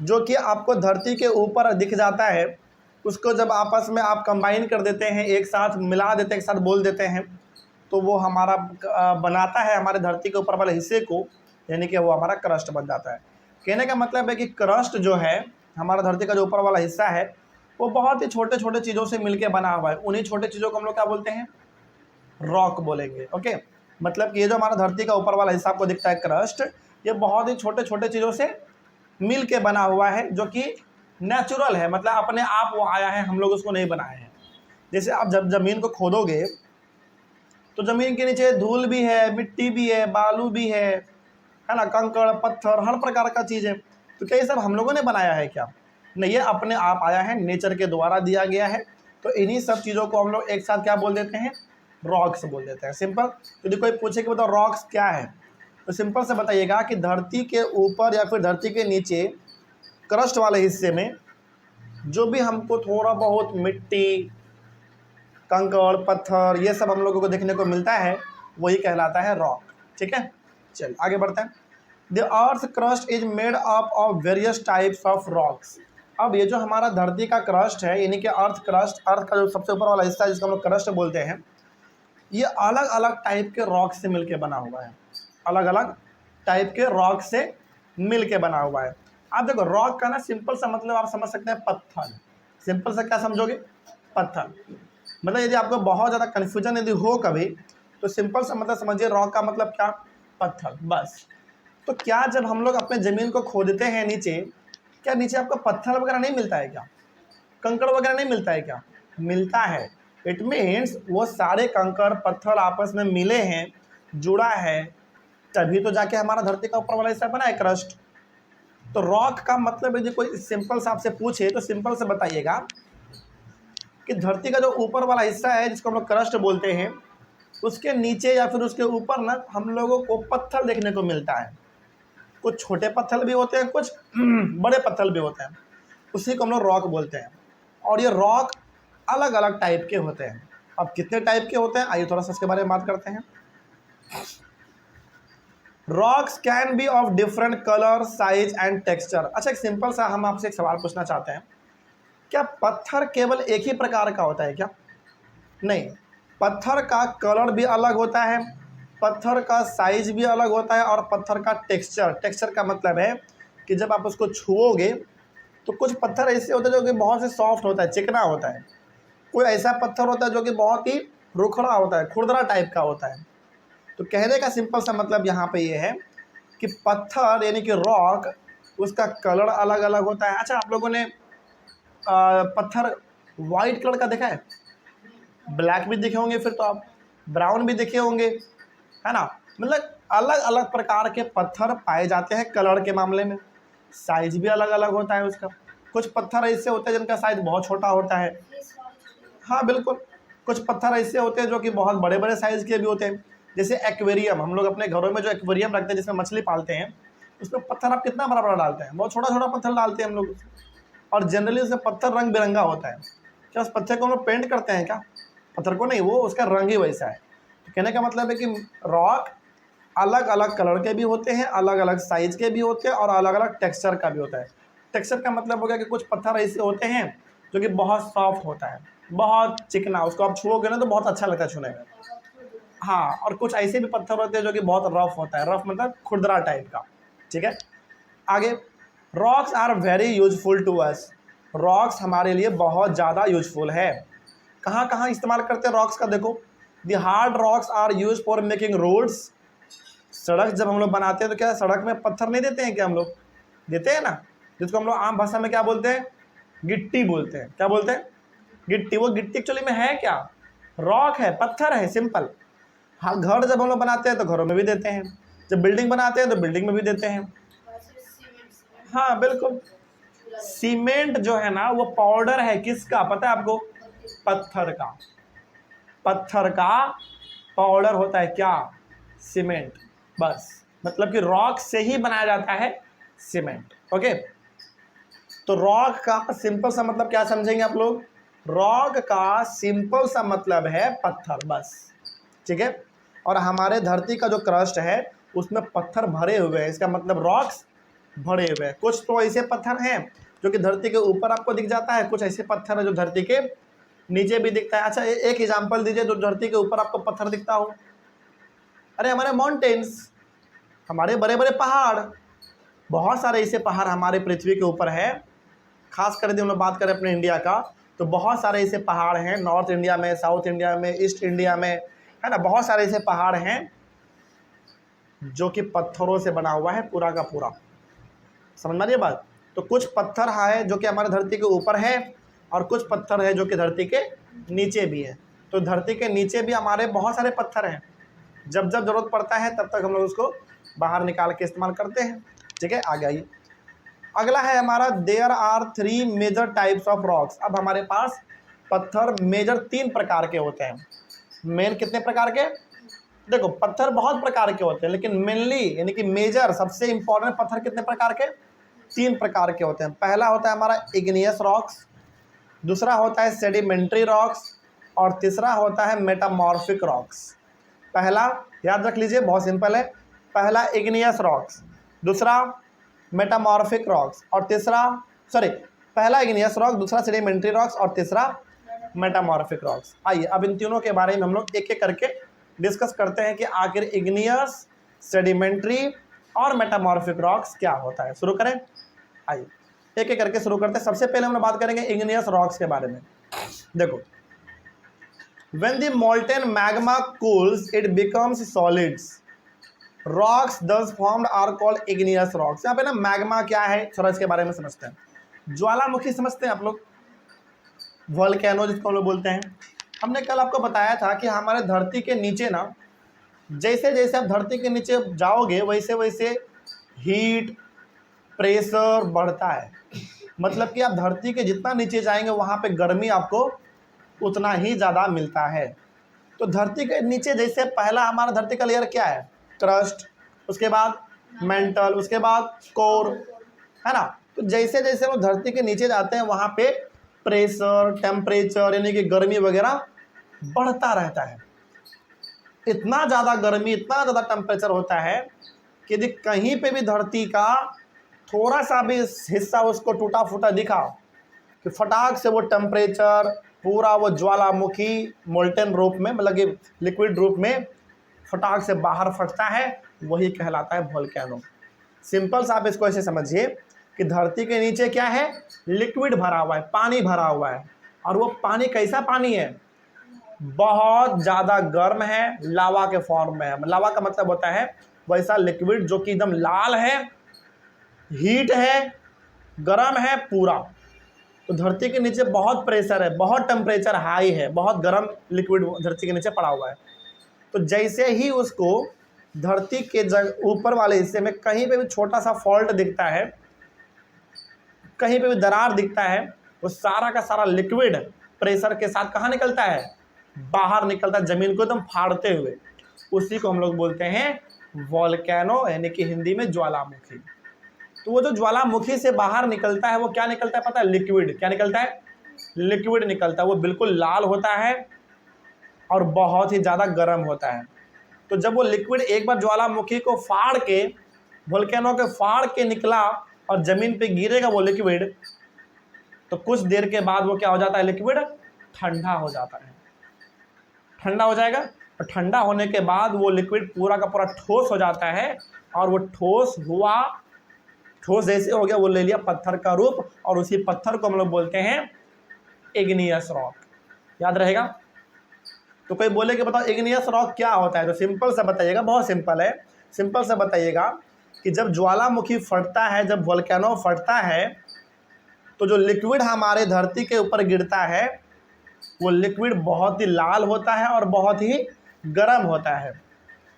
जो कि आपको धरती के ऊपर दिख जाता है, उसको जब आपस में आप कंबाइन कर देते हैं, एक साथ मिला देते हैं, एक साथ बोल देते हैं, तो वो हमारा बनाता है हमारे धरती के ऊपर वाले हिस्से को, यानी कि वो हमारा क्रस्ट बन जाता है। कहने का मतलब है कि क्रस्ट जो है हमारा धरती का जो ऊपर वाला हिस्सा है, वो बहुत ही छोटे छोटे चीज़ों से मिलके बना हुआ है। उन्हीं छोटे चीज़ों को हम लोग क्या बोलते हैं? रॉक बोलेंगे। ओके, मतलब कि ये जो हमारा धरती का ऊपर वाला हिस्सा आपको दिखता है क्रस्ट, ये बहुत ही छोटे छोटे चीज़ों से मिल के बना हुआ है, जो कि नेचुरल है, मतलब अपने आप वो आया है, हम लोग उसको नहीं बनाए हैं। जैसे आप जब ज़मीन को खोदोगे तो ज़मीन के नीचे धूल भी है, मिट्टी भी है, बालू भी है ना, कंकड़ पत्थर हर प्रकार का चीज़ है। तो क्या ये सब हम लोगों ने बनाया है क्या? नहीं, ये अपने आप आया है, नेचर के द्वारा दिया गया है। तो इन्हीं सब चीज़ों को हम लोग एक साथ क्या बोल देते हैं? रॉक्स बोल देते हैं। सिंपल। यदि कोई पूछे कि बताओ रॉक्स क्या है, तो सिंपल से बताइएगा कि धरती के ऊपर या फिर धरती के नीचे क्रस्ट वाले हिस्से में जो भी हमको थोड़ा बहुत मिट्टी, कंकड़ पत्थर, ये सब हम लोगों को देखने को मिलता है, वही कहलाता है रॉक। ठीक है, चल आगे बढ़ते हैं। The earth crust is made up of various types of rocks. अब ये जो हमारा धरती का क्रस्ट है, यानी कि अर्थ क्रस्ट, अर्थ का जो सबसे ऊपर वाला हिस्सा है जिसको हम लोग क्रस्ट बोलते हैं, ये अलग अलग टाइप के रॉक से मिलके बना हुआ है। अलग अलग टाइप के रॉक से मिलके बना हुआ है। आप देखो, रॉक का ना सिंपल सा मतलब आप समझ सकते हैं पत्थर। सिंपल सा क्या समझोगे? पत्थर। मतलब यदि आपको बहुत ज़्यादा कन्फ्यूजन यदि हो कभी, तो सिंपल सा मतलब समझिए, रॉक का मतलब क्या? पत्थर, बस। तो क्या जब हम लोग अपने ज़मीन को खोदते हैं नीचे, क्या नीचे आपको पत्थर वगैरह नहीं मिलता है क्या? कंकड़ वगैरह नहीं मिलता है क्या? मिलता है। इट मीन्स वो सारे कंकड़ पत्थर आपस में मिले हैं, जुड़ा है, तभी तो जाके हमारा धरती का ऊपर वाला हिस्सा बना है क्रस्ट। तो रॉक का मतलब यदि कोई सिंपल सा आपसे पूछे तो सिंपल से बताइएगा कि धरती का जो ऊपर वाला हिस्सा है जिसको हम लोग क्रस्ट बोलते हैं, उसके नीचे या फिर उसके ऊपर ना हम लोगों को पत्थर देखने को मिलता है। कुछ छोटे पत्थर भी होते हैं, कुछ बड़े पत्थर भी होते हैं, उसी को हम लोग रॉक बोलते हैं। और ये रॉक अलग अलग टाइप के होते हैं। अब कितने टाइप के होते हैं, आइए थोड़ा सा इसके बारे में बात करते हैं। Rocks can be of different colour, size and texture. अच्छा, एक सिंपल सा हम आपसे एक सवाल पूछना चाहते हैं, क्या पत्थर केवल एक ही प्रकार का होता है क्या? नहीं, पत्थर का कलर भी अलग होता है, पत्थर का साइज भी अलग होता है, और पत्थर का टेक्सचर। टेक्सचर का मतलब है कि जब आप उसको छुओगे तो कुछ पत्थर ऐसे होते हैं जो कि बहुत से सॉफ्ट होता है, चिकना होता है। कोई ऐसा पत्थर होता है जो कि बहुत ही रुखड़ा होता है, खुरदरा टाइप का होता है। तो कहने का सिंपल सा मतलब यहाँ पे ये है कि पत्थर यानी कि रॉक, उसका कलर अलग अलग होता है। अच्छा, आप लोगों ने पत्थर वाइट कलर का देखा है? ब्लैक भी देखे होंगे, फिर तो आप ब्राउन भी देखे होंगे, है ना। मतलब अलग अलग प्रकार के पत्थर पाए जाते हैं कलर के मामले में। साइज भी अलग अलग होता है उसका। कुछ पत्थर ऐसे होते हैं जिनका साइज बहुत छोटा होता है, हाँ बिल्कुल। कुछ पत्थर ऐसे होते हैं जो कि बहुत बड़े बड़े साइज़ के भी होते हैं। जैसे एक्वेरियम, हम लोग अपने घरों में जो एक्वेरियम रखते हैं जिसमें मछली पालते हैं, उसमें पत्थर आप कितना बड़ा बड़ा डालते हैं? बहुत छोटा छोटा पत्थर डालते हैं हम लोग। और जनरली उसमें पत्थर रंग बिरंगा होता है। क्या उस पत्थर को हम लोग पेंट करते हैं क्या? पत्थर को नहीं, वो उसका रंग ही वैसा है। तो कहने का मतलब है कि रॉक अलग अलग कलर के भी होते हैं, अलग अलग साइज़ के भी होते हैं, और अलग अलग टेक्सचर का भी होता है। टेक्सचर का मतलब हो गया कि कुछ पत्थर ऐसे होते हैं जो कि बहुत सॉफ्ट होता है, बहुत चिकना, उसको आप छुओगे ना तो बहुत अच्छा लगता है छूने में। हाँ, और कुछ ऐसे भी पत्थर होते हैं जो कि बहुत रफ होता है। रफ मतलब खुरदरा टाइप का। ठीक है, आगे। Rocks are very useful to us. Rocks हमारे लिए बहुत ज़्यादा यूजफुल है। कहाँ कहाँ इस्तेमाल करते हैं रॉक्स का? देखो, the hard rocks are use for making roads. सड़क जब हम लोग बनाते हैं तो क्या सड़क में पत्थर नहीं देते हैं क्या? हम लोग देते हैं ना, जिसको हम लोग आम भाषा में क्या बोलते हैं? गिट्टी बोलते हैं। क्या बोलते हैं? गिट्टी, वो गिट्टी एक्चुअली में है क्या? रॉक है, पत्थर है, सिंपल। हाँ, घर जब हम लोग बनाते हैं तो घरों में भी देते हैं, जब बिल्डिंग बनाते हैं तो बिल्डिंग में भी देते हैं। हाँ बिल्कुल, सीमेंट जो है ना वो पाउडर है, किसका पता है आपको? पत्थर का। पत्थर का पाउडर होता है क्या? सीमेंट। बस, मतलब कि रॉक से ही बनाया जाता है सीमेंट। ओके, तो रॉक का सिंपल सा मतलब क्या समझेंगे आप लोग? रॉक का सिंपल सा मतलब है पत्थर, बस। ठीक है, और हमारे धरती का जो क्रस्ट है उसमें पत्थर भरे हुए हैं, इसका मतलब रॉक्स भरे हुए हैं। कुछ तो ऐसे पत्थर हैं जो कि धरती के ऊपर आपको दिख जाता है, कुछ ऐसे पत्थर है जो धरती के नीचे भी दिखता है। अच्छा, एक एग्जांपल दीजिए जो धरती के ऊपर आपको पत्थर दिखता हो। अरे हमारे माउंटेन्स, हमारे बड़े बड़े पहाड़, बहुत सारे ऐसे पहाड़ हमारे पृथ्वी के ऊपर है। खास कर यदि हम लोग बात करें अपने इंडिया का, तो बहुत सारे ऐसे पहाड़ हैं नॉर्थ इंडिया में, साउथ इंडिया में, ईस्ट इंडिया में, है ना। बहुत सारे ऐसे पहाड़ हैं जो कि पत्थरों से बना हुआ है पूरा का पूरा। समझ में आ रही है बात? तो कुछ पत्थर है जो कि हमारे धरती के ऊपर है, और कुछ पत्थर है जो कि धरती के नीचे भी है। तो धरती के नीचे भी हमारे बहुत सारे पत्थर हैं, जब जब जरूरत पड़ता है तब तक हम लोग उसको बाहर निकाल के इस्तेमाल करते हैं। ठीक है, आगे आइए। अगला है हमारा, there are 3 major types of rocks. अब हमारे पास पत्थर मेजर 3 प्रकार के होते हैं। मेन कितने प्रकार के? देखो, पत्थर बहुत प्रकार के होते हैं, लेकिन मेनली यानी कि मेजर सबसे इंपॉर्टेंट पत्थर कितने प्रकार के? 3 प्रकार के होते हैं। पहला होता है हमारा इग्नियस रॉक्स, दूसरा होता है सेडिमेंट्री रॉक्स, और तीसरा होता है मेटामॉर्फिक रॉक्स। पहला याद रख लीजिए, बहुत सिंपल है। पहला इग्नियस रॉक्स, दूसरा मेटामॉर्फिक रॉक्स, और तीसरा पहला इग्नियस रॉक, दूसरा सेडिमेंट्री रॉक्स, और तीसरा मेटामॉर्फिक रॉक्स। आइए अब इन तीनों के बारे में हम लोग एक एक करके डिस्कस करते हैं कि आखिर इग्नियस, सेडिमेंट्री और मेटामॉर्फिक रॉक्स क्या होता है। शुरू करें, आइए एक एक करके शुरू करते हैं। सबसे पहले हम लोग बात करेंगे इग्नियस रॉक्स के बारे में। देखो, when the molten magma cools it becomes solids, rocks thus formed are called igneous rocks। यहाँ पे ना मैग्मा क्या है थोड़ा इसके बारे में समझते हैं। ज्वालामुखी समझते हैं आप लोग, वोल्केनो जिसको हम लोग बोलते हैं। हमने कल आपको बताया था कि हमारे धरती के नीचे ना, जैसे जैसे आप धरती के नीचे जाओगे वैसे वैसे हीट, प्रेशर बढ़ता है। मतलब कि आप धरती के जितना नीचे जाएंगे वहाँ पे गर्मी आपको उतना ही ज़्यादा मिलता है। तो धरती के नीचे जैसे पहला हमारा धरती का लेयर क्या है? क्रस्ट, उसके बाद मेंटल, उसके बाद कोर, है ना। तो जैसे जैसे हम धरती के नीचे जाते हैं वहाँ पे प्रेशर, टेम्परेचर यानी कि गर्मी वगैरह बढ़ता रहता है। इतना ज़्यादा गर्मी, इतना ज़्यादा टेम्परेचर होता है कि यदि कहीं पे भी धरती का थोड़ा सा भी हिस्सा उसको टूटा फूटा दिखा कि फटाक से वो टेम्परेचर पूरा वो ज्वालामुखी मोल्टेन रूप में, मतलब कि लिक्विड रूप में फटाक से बाहर फटता है, वही कहलाता है वोल्केनो। सिंपल सा आप इसको ऐसे समझिए कि धरती के नीचे क्या है? लिक्विड भरा हुआ है, पानी भरा हुआ है। और वो पानी कैसा पानी है? बहुत ज़्यादा गर्म है, लावा के फॉर्म में है। लावा का मतलब होता है वैसा लिक्विड जो कि एकदम लाल है, हीट है, गर्म है पूरा। तो धरती के नीचे बहुत प्रेशर है, बहुत टेम्परेचर हाई है, बहुत गर्म लिक्विड धरती के नीचे पड़ा हुआ है। तो जैसे ही उसको धरती के ऊपर वाले हिस्से में कहीं पे भी छोटा सा फॉल्ट दिखता है, कहीं पे भी दरार दिखता है, वो सारा का सारा लिक्विड प्रेशर के साथ कहाँ निकलता है? बाहर निकलता है, जमीन को एकदम फाड़ते हुए। उसी को हम लोग बोलते हैं वोल्केनो, यानी कि हिंदी में ज्वालामुखी। तो वो जो ज्वालामुखी से बाहर निकलता है वो क्या निकलता है पता है? लिक्विड। क्या निकलता है? लिक्विड निकलता है। वो बिल्कुल लाल होता है और बहुत ही ज़्यादा गर्म होता है। तो जब वो लिक्विड एक बार ज्वालामुखी को फाड़ के, वोल्केनो के फाड़ के निकला और ज़मीन पे गिरेगा वो लिक्विड, तो कुछ देर के बाद वो क्या हो जाता है? लिक्विड ठंडा हो जाता है। ठंडा हो जाएगा, और ठंडा होने के बाद वो लिक्विड पूरा का पूरा ठोस हो जाता है। और वो ठोस हुआ, ठोस जैसे हो गया वो ले लिया पत्थर का रूप, और उसी पत्थर को हम लोग बोलते हैं इग्नियस रॉक। याद रहेगा? तो कोई बोले कि बताओ इग्नियस रॉक क्या होता है, तो सिंपल सा बताइएगा, बहुत सिंपल है। सिंपल सा बताइएगा कि जब ज्वालामुखी फटता है, जब वोल्केनो फटता है, तो जो लिक्विड हमारे धरती के ऊपर गिरता है वो लिक्विड बहुत ही लाल होता है और बहुत ही गर्म होता है।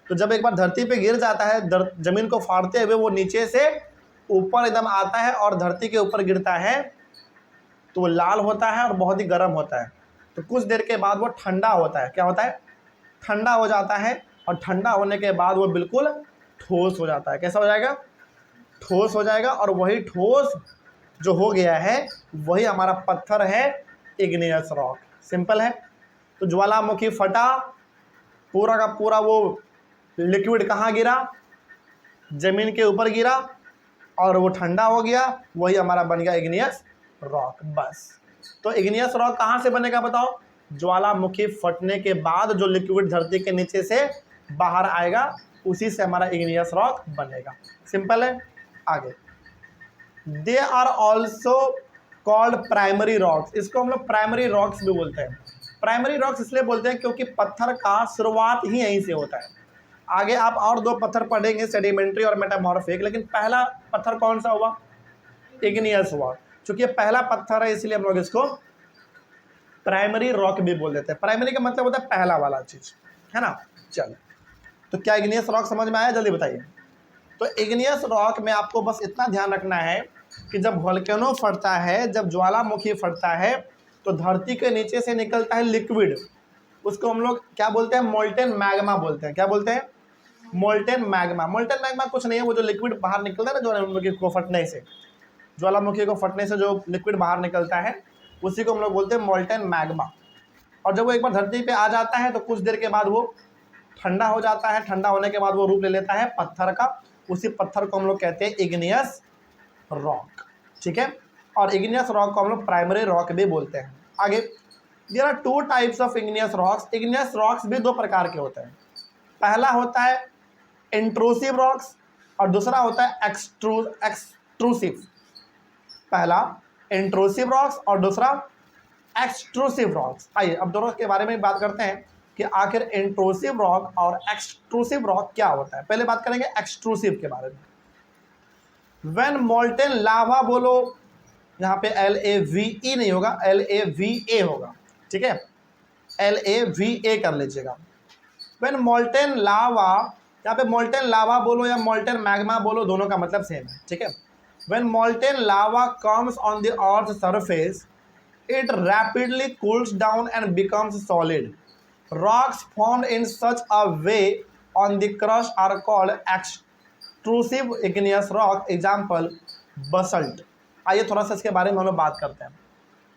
तो जब एक बार धरती पे गिर जाता है, ज़मीन को फाड़ते हुए वो नीचे से ऊपर एकदम आता है और धरती के ऊपर गिरता है, तो वो लाल होता है और बहुत ही गर्म होता है। तो कुछ देर के बाद वो ठंडा होता है। क्या होता है? ठंडा हो जाता है, और ठंडा होने के बाद वो बिल्कुल ठोस हो जाता है। कैसा हो जाएगा? ठोस हो जाएगा। और वही ठोस जो हो गया है वही हमारा पत्थर है, इग्नियस रॉक। सिंपल है। तो ज्वालामुखी फटा, पूरा का पूरा वो लिक्विड कहाँ गिरा? जमीन के ऊपर गिरा, और वो ठंडा हो गया, वही हमारा बन गया इग्नियस रॉक। बस। तो इग्नियस रॉक कहाँ से बनेगा बताओ? ज्वालामुखी फटने के बाद जो लिक्विड धरती के नीचे से बाहर आएगा, उसी से हमारा इग्नियस रॉक बनेगा। सिंपल है। आगे, they are also called primary rocks. इसको हम लोग प्राइमरी रॉक्स भी बोलते हैं। प्राइमरी रॉक्स इसलिए बोलते हैं क्योंकि पत्थर का शुरुआत ही यहीं से होता है। आगे आप और दो पत्थर पढ़ेंगे, सेडिमेंट्री और मेटामॉर्फिक, लेकिन पहला पत्थर कौन सा हुआ? इग्नियस हुआ। चूंकि ये पहला पत्थर है इसलिए हम लोग इसको प्राइमरी रॉक भी बोल देते हैं। प्राइमरी का मतलब होता है पहला वाला चीज, है ना। चलो, तो क्या इग्नियस रॉक समझ में आया? जल्दी बताइए। तो इग्नियस रॉक में आपको बस इतना ध्यान रखना है कि जब वोल्केनो फटता है, जब ज्वालामुखी फटता है, तो धरती के नीचे से निकलता है लिक्विड। उसको हम लोग क्या बोलते हैं? मोल्टेन मैग्मा बोलते हैं। क्या बोलते हैं? Molten magma. मोल्टेन मैग्मा कुछ नहीं है, वो जो लिक्विड बाहर निकलता है ना ज्वालामुखी को फटने से, ज्वालामुखी को फटने से जो लिक्विड बाहर निकलता है, उसी को हम लोग बोलते हैं मोल्टेन मैग्मा। और जब वो एक बार धरती पे आ जाता है तो कुछ देर के बाद वो ठंडा हो जाता है। ठंडा होने के बाद वो रूप ले लेता है पत्थर का। उसी पत्थर को हम लोग कहते हैं इग्नियस रॉक। ठीक है। और इग्नियस रॉक को हम लोग प्राइमरी रॉक भी बोलते हैं। आगे, there are two types of igneous rocks. Igneous rocks भी दो प्रकार के होते हैं। पहला होता है इंट्रूसिव रॉक्स और दूसरा होता है एक्सट्रूसिव। पहला इंट्रूसिव रॉक्स और दूसरा एक्सट्रूसिव रॉक्स। आइए अब दोनों के बारे में बात करते हैं कि आखिर इंट्रूसिव रॉक और एक्सट्रूसिव रॉक क्या होता है। पहले बात करेंगे एक्सट्रूसिव के बारे में। व्हेन मोल्टेन लावा बोलो, यहाँ पे LAVE नहीं होगा, LAVA होगा। ठीक है, LAVA कर लीजिएगा। व्हेन मोल्टेन लावा, यहाँ पे मोल्टेन लावा बोलो या मोल्टेन मैग्मा बोलो, दोनों का मतलब सेम है। ठीक है। When molten lava comes on the earth surface, it rapidly cools down and becomes solid. Rocks formed in such a way on the crust are called extrusive igneous rock. Example, basalt. आइए थोड़ा सा इसके बारे में हम लोग बात करते हैं।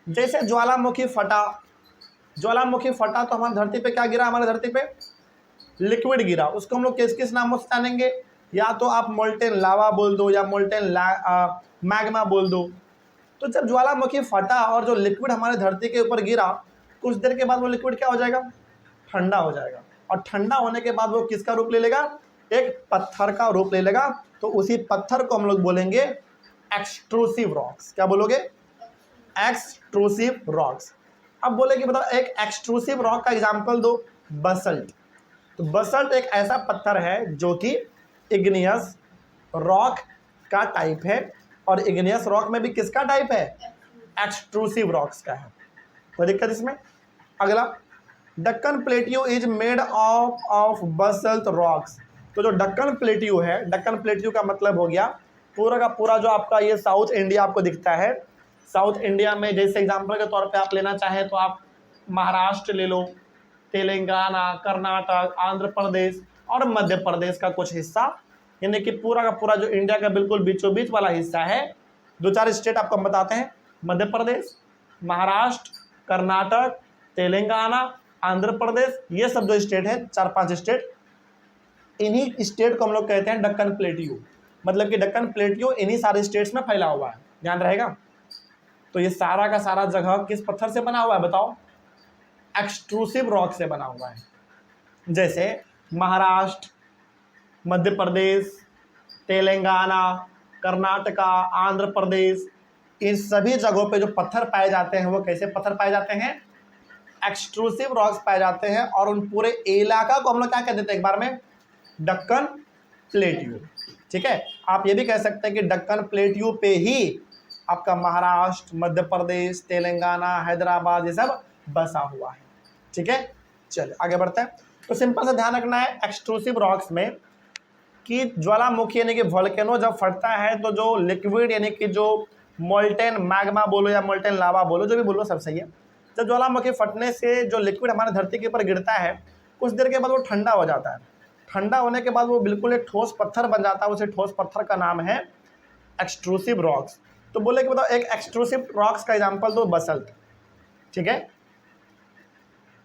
जैसे ज्वालामुखी फटा, ज्वालामुखी फटा तो हमारी धरती पे क्या गिरा? हमारी धरती पे लिक्विड गिरा। उसको हम लोग किस किस नामों से जानेंगे? या तो आप मोल्टेन लावा बोल दो या मोल्टेन मैग्मा बोल दो। तो जब ज्वालामुखी फटा और जो लिक्विड हमारे धरती के ऊपर गिरा, कुछ देर के बाद वो लिक्विड क्या हो जाएगा? ठंडा हो जाएगा। और ठंडा होने के बाद वो किसका रूप ले लेगा? एक पत्थर का रूप ले लेगा। तो उसी पत्थर को हम लोग बोलेंगे एक्सट्रूसिव रॉक्स। क्या बोलोगे? Extrusive rocks. अब बोले कि बताओ एक एक्सट्रूसिव रॉक का एग्जाम्पल दो। बसल्ट। तो बसल्ट एक ऐसा पत्थर है जो कि इग्नियस रॉक का टाइप है, और इग्नियस रॉक में भी किसका टाइप है? एक्सट्रूसिव रॉक्स का है। कोई दिक्कत इसमें? अगला, Deccan plateau is made of basalt rocks. तो जो डक्कन प्लेट्यू है, डक्कन प्लेट्यू का मतलब हो गया पूरा का पूरा जो आपका ये साउथ इंडिया आपको दिखता है। साउथ इंडिया में जैसे एग्जाम्पल के तौर पे आप लेना चाहें तो आप महाराष्ट्र ले लो, तेलंगाना, कर्नाटक, आंध्र प्रदेश और मध्य प्रदेश का कुछ हिस्सा, यानी कि पूरा का पूरा जो इंडिया का बिल्कुल बीचों बीच वाला हिस्सा है। दो चार स्टेट आपको हम बताते हैं, मध्य प्रदेश, महाराष्ट्र, कर्नाटक, तेलंगाना, आंध्र प्रदेश, ये सब जो स्टेट है, 4-5 स्टेट, इन्हीं स्टेट को हम लोग कहते हैं डक्कन प्लेट्यू। मतलब कि डक्कन प्लेट्यू इन्हीं सारे स्टेट्स में फैला हुआ है, ध्यान रहेगा। तो ये सारा का सारा जगह किस पत्थर से बना हुआ है बताओ? एक्सट्रूसिव रॉक से बना हुआ है। जैसे महाराष्ट्र, मध्य प्रदेश, तेलंगाना, कर्नाटका, आंध्र प्रदेश, इन सभी जगहों पे जो पत्थर पाए जाते हैं वो कैसे पत्थर पाए जाते हैं? एक्सट्रूसिव रॉक्स पाए जाते हैं। और उन पूरे इलाका को हम लोग क्या कह देते हैं एक बार में? डक्कन प्लेट्यू। ठीक है। आप ये भी कह सकते हैं कि डक्कन प्लेट्यू पे ही आपका महाराष्ट्र, मध्य प्रदेश, तेलंगाना, हैदराबाद, ये सब बसा हुआ है। ठीक है, चलिए आगे बढ़ते हैं। तो सिंपल से ध्यान रखना है एक्सट्रूसिव रॉक्स में कि ज्वालामुखी यानी कि वोल्केनो जब फटता है तो जो लिक्विड यानी कि जो मोल्टेन मैग्मा बोलो या मोल्टेन लावा बोलो, जो भी बोलो सब सही है। जब ज्वालामुखी फटने से जो लिक्विड हमारे धरती के ऊपर गिरता है, कुछ देर के बाद वो ठंडा हो जाता है। ठंडा होने के बाद वो बिल्कुल एक ठोस पत्थर बन जाता है। उसे ठोस पत्थर का नाम है एक्सट्रूसिव रॉक्स। तो बोले कि बताओ एक एक्सट्रूसिव रॉक्स का एग्जाम्पल दो, बसल्ट। ठीक है,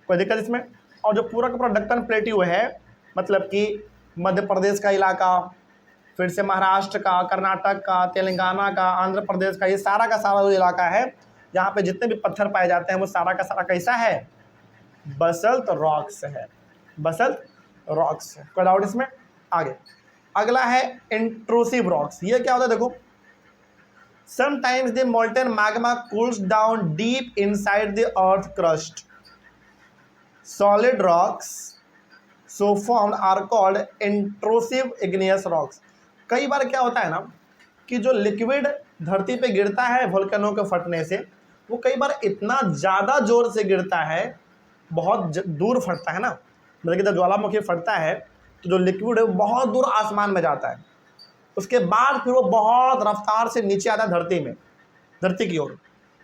कोई दिक्कत इसमें? और जो पूरा का पूरा दक्कन प्लेट्यू है, मतलब कि मध्य प्रदेश का इलाका, फिर से महाराष्ट्र का, कर्नाटक का, तेलंगाना का, आंध्र प्रदेश का, ये सारा का सारा जो इलाका है यहाँ पे जितने भी पत्थर पाए जाते हैं वो सारा का सारा कैसा है? बसल्ट रॉक्स है। बसल्ट रॉक्स है, कोई डाउट इसमें? आगे अगला है इंट्रूसिव रॉक्स। ये क्या होता है देखो, sometimes the molten magma cools down deep inside the earth crust. Solid rocks so formed are called intrusive igneous rocks. कई बार क्या होता है ना कि जो लिक्विड धरती पे गिरता है वोल्केनो के फटने से, वो कई बार इतना ज़्यादा जोर से गिरता है, बहुत दूर फटता है ना, मतलब कि जब ज्वालामुखी फटता है तो जो लिक्विड है वो बहुत दूर आसमान में जाता है, उसके बाद फिर वो बहुत रफ्तार से नीचे आता है धरती में, धरती की ओर।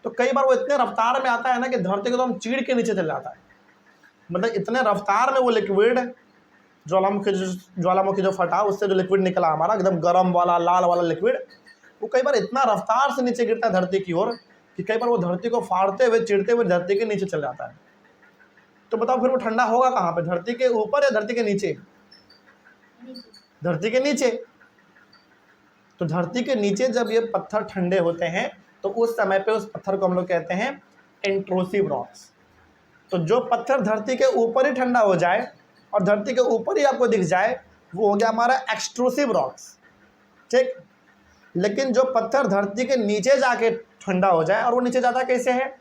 तो कई बार वो इतने रफ्तार में आता है ना कि धरती को तो हम चीड़ के नीचे चल जाता है। मतलब इतने रफ्तार में वो लिक्विड ज्वालामुखी जो फटा उससे जो लिक्विड निकला हमारा एकदम गर्म वाला लाल वाला लिक्विड, वो कई बार इतना रफ्तार से नीचे गिरता है धरती की ओर कि कई बार वो धरती को फाड़ते हुए चिरते हुए धरती के नीचे चल जाता है। तो बताओ फिर वो ठंडा होगा कहाँ पे, धरती के ऊपर या धरती के नीचे? धरती के नीचे। तो धरती के नीचे जब ये पत्थर ठंडे होते हैं तो उस समय पे उस पत्थर को हम लोग कहते हैं इंट्रूसिव रॉक्स। तो जो पत्थर धरती के ऊपर ही ठंडा हो जाए और धरती के ऊपर ही आपको दिख जाए, वो हो गया हमारा एक्सट्रूसिव रॉक्स। ठीक, लेकिन जो पत्थर धरती के नीचे जाके ठंडा हो जाए, और वो नीचे जाता कैसे है?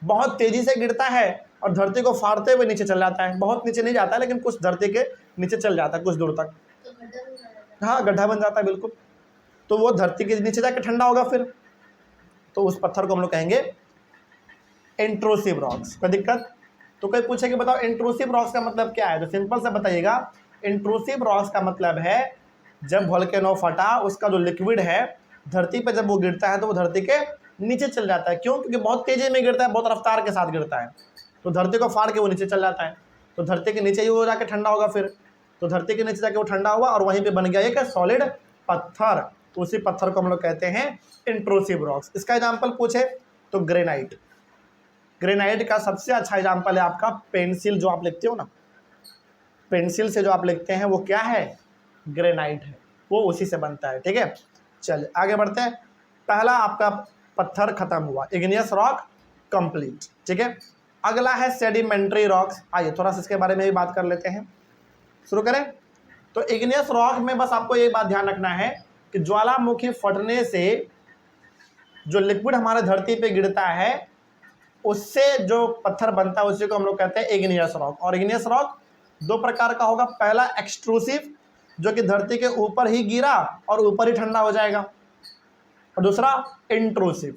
बहुत तेजी से गिरता है और धरती को फाड़ते हुए नीचे चल जाता है। बहुत नीचे नहीं जाता है लेकिन कुछ धरती के नीचे चल जाता है कुछ दूर तक। तो गड्ढा बन जाता है। हाँ, गड्ढा बन जाता है बिल्कुल। तो वो धरती के नीचे जाके ठंडा होगा फिर, तो उस पत्थर को हम लोग कहेंगे इंट्रूसिव रॉक्स। कोई दिक्कत? तो कोई पूछे कि बताओ इंट्रूसिव रॉक्स का मतलब क्या है, तो सिंपल से बताइएगा, इंट्रूसिव रॉक्स का मतलब है जब वोल्केनो फटा, उसका जो लिक्विड है धरती पे जब वो गिरता है तो वो धरती के नीचे चल जाता है। क्यों? क्योंकि बहुत तेजी में गिरता है, बहुत रफ्तार के साथ गिरता है, तो धरती को फाड़ के वो नीचे चल जाता है। तो धरती के नीचे ही वो जाके ठंडा होगा फिर। तो धरती के नीचे जाके वो ठंडा हुआ और वहीं पे बन गया एक सॉलिड पत्थर। तो उसी पत्थर को हम लोग कहते हैं इंट्रूसिव रॉक्स। इसका एग्जाम्पल पूछे तो ग्रेनाइट। ग्रेनाइट का सबसे अच्छा एग्जाम्पल है आपका पेंसिल, जो आप लिखते हो ना, पेंसिल से जो आप लिखते हैं वो क्या है? ग्रेनाइट है, वो उसी से बनता है। ठीक है, चलिए आगे बढ़ते हैं। पहला आपका पत्थर खत्म हुआ, इग्नियस रॉक कंप्लीट। ठीक है, अगला है सेडिमेंट्री रॉक्स। आइए थोड़ा सा इसके बारे में भी बात कर लेते हैं, शुरू करें। तो इग्नियस रॉक में बस आपको ये बात ध्यान रखना है कि ज्वालामुखी फटने से जो लिक्विड हमारे धरती पे गिरता है उससे जो पत्थर बनता है उसी को हम लोग कहते हैं इग्नियस रॉक। और इग्नियस रॉक दो प्रकार का होगा, पहला एक्सट्रूसिव जो कि धरती के ऊपर ही गिरा और ऊपर ही ठंडा हो जाएगा, और दूसरा इंट्रूसिव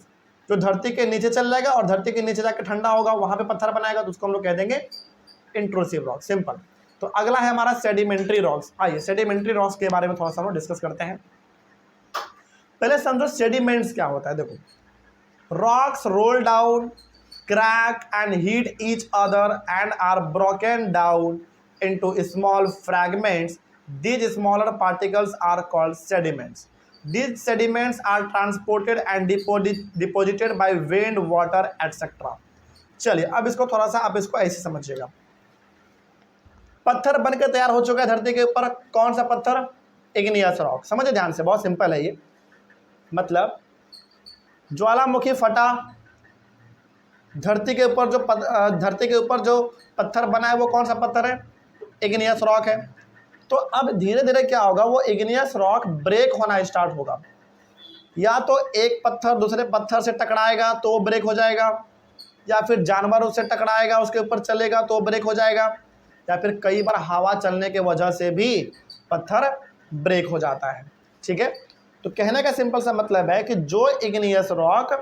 जो धरती के नीचे चल जाएगा और धरती के नीचे जाकर ठंडा होगा, वहां पे पत्थर बनाएगा, तो उसको हम लोग कह देंगे इंट्रूसिव रॉक। सिंपल। तो अगला है हमारा सेडिमेंट्री रॉक्स। आइए सेडिमेंट्री रॉक्स के बारे में थोड़ा सा हम डिस्कस करते हैं। पहले समझो सेडिमेंट्स क्या होता है। देखो, rocks roll down, crack and heat each other and are broken down into small fragments. These smaller particles are called sediments. These sediments are transported and deposited by wind, water, etc. चलिए अब इसको थोड़ा सा आप इसको ऐसे समझिएगा। पत्थर बनकर तैयार हो चुका है धरती के ऊपर, कौन सा पत्थर? Igneous rock. समझे ध्यान से, बहुत सिंपल है ये। मतलब ज्वालामुखी फटा, धरती के ऊपर जो पत्थर बना है वो कौन सा पत्थर है? इग्नियस रॉक है। तो अब धीरे धीरे क्या होगा, वो इग्नियस रॉक ब्रेक होना स्टार्ट होगा। या तो एक पत्थर दूसरे पत्थर से टकराएगा तो वो ब्रेक हो जाएगा, या फिर जानवर उससे टकराएगा उसके ऊपर चलेगा तो ब्रेक हो जाएगा, या फिर कई बार हवा चलने के वजह से भी पत्थर ब्रेक हो जाता है। ठीक है, तो कहने का सिंपल सा मतलब है कि जो इग्नियस रॉक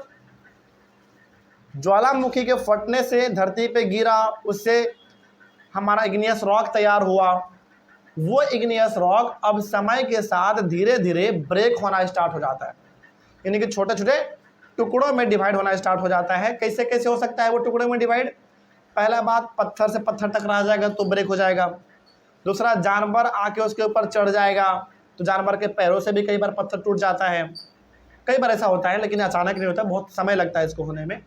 ज्वालामुखी के फटने से धरती पे गिरा, उससे हमारा इग्नियस रॉक तैयार हुआ। वो इग्नियस रॉक अब समय के साथ धीरे धीरे ब्रेक होना स्टार्ट हो जाता है, यानी कि छोटे छोटे टुकड़ों में डिवाइड होना स्टार्ट हो जाता है। कैसे कैसे हो सकता है वो टुकड़ों में डिवाइड? पहला बात, पत्थर से पत्थर टकरा जाएगा तो ब्रेक हो जाएगा। दूसरा, जानवर आके उसके ऊपर चढ़ जाएगा तो जानवर के पैरों से भी कई बार पत्थर टूट जाता है। कई बार ऐसा होता है, लेकिन अचानक नहीं होता, बहुत समय लगता है इसको होने में।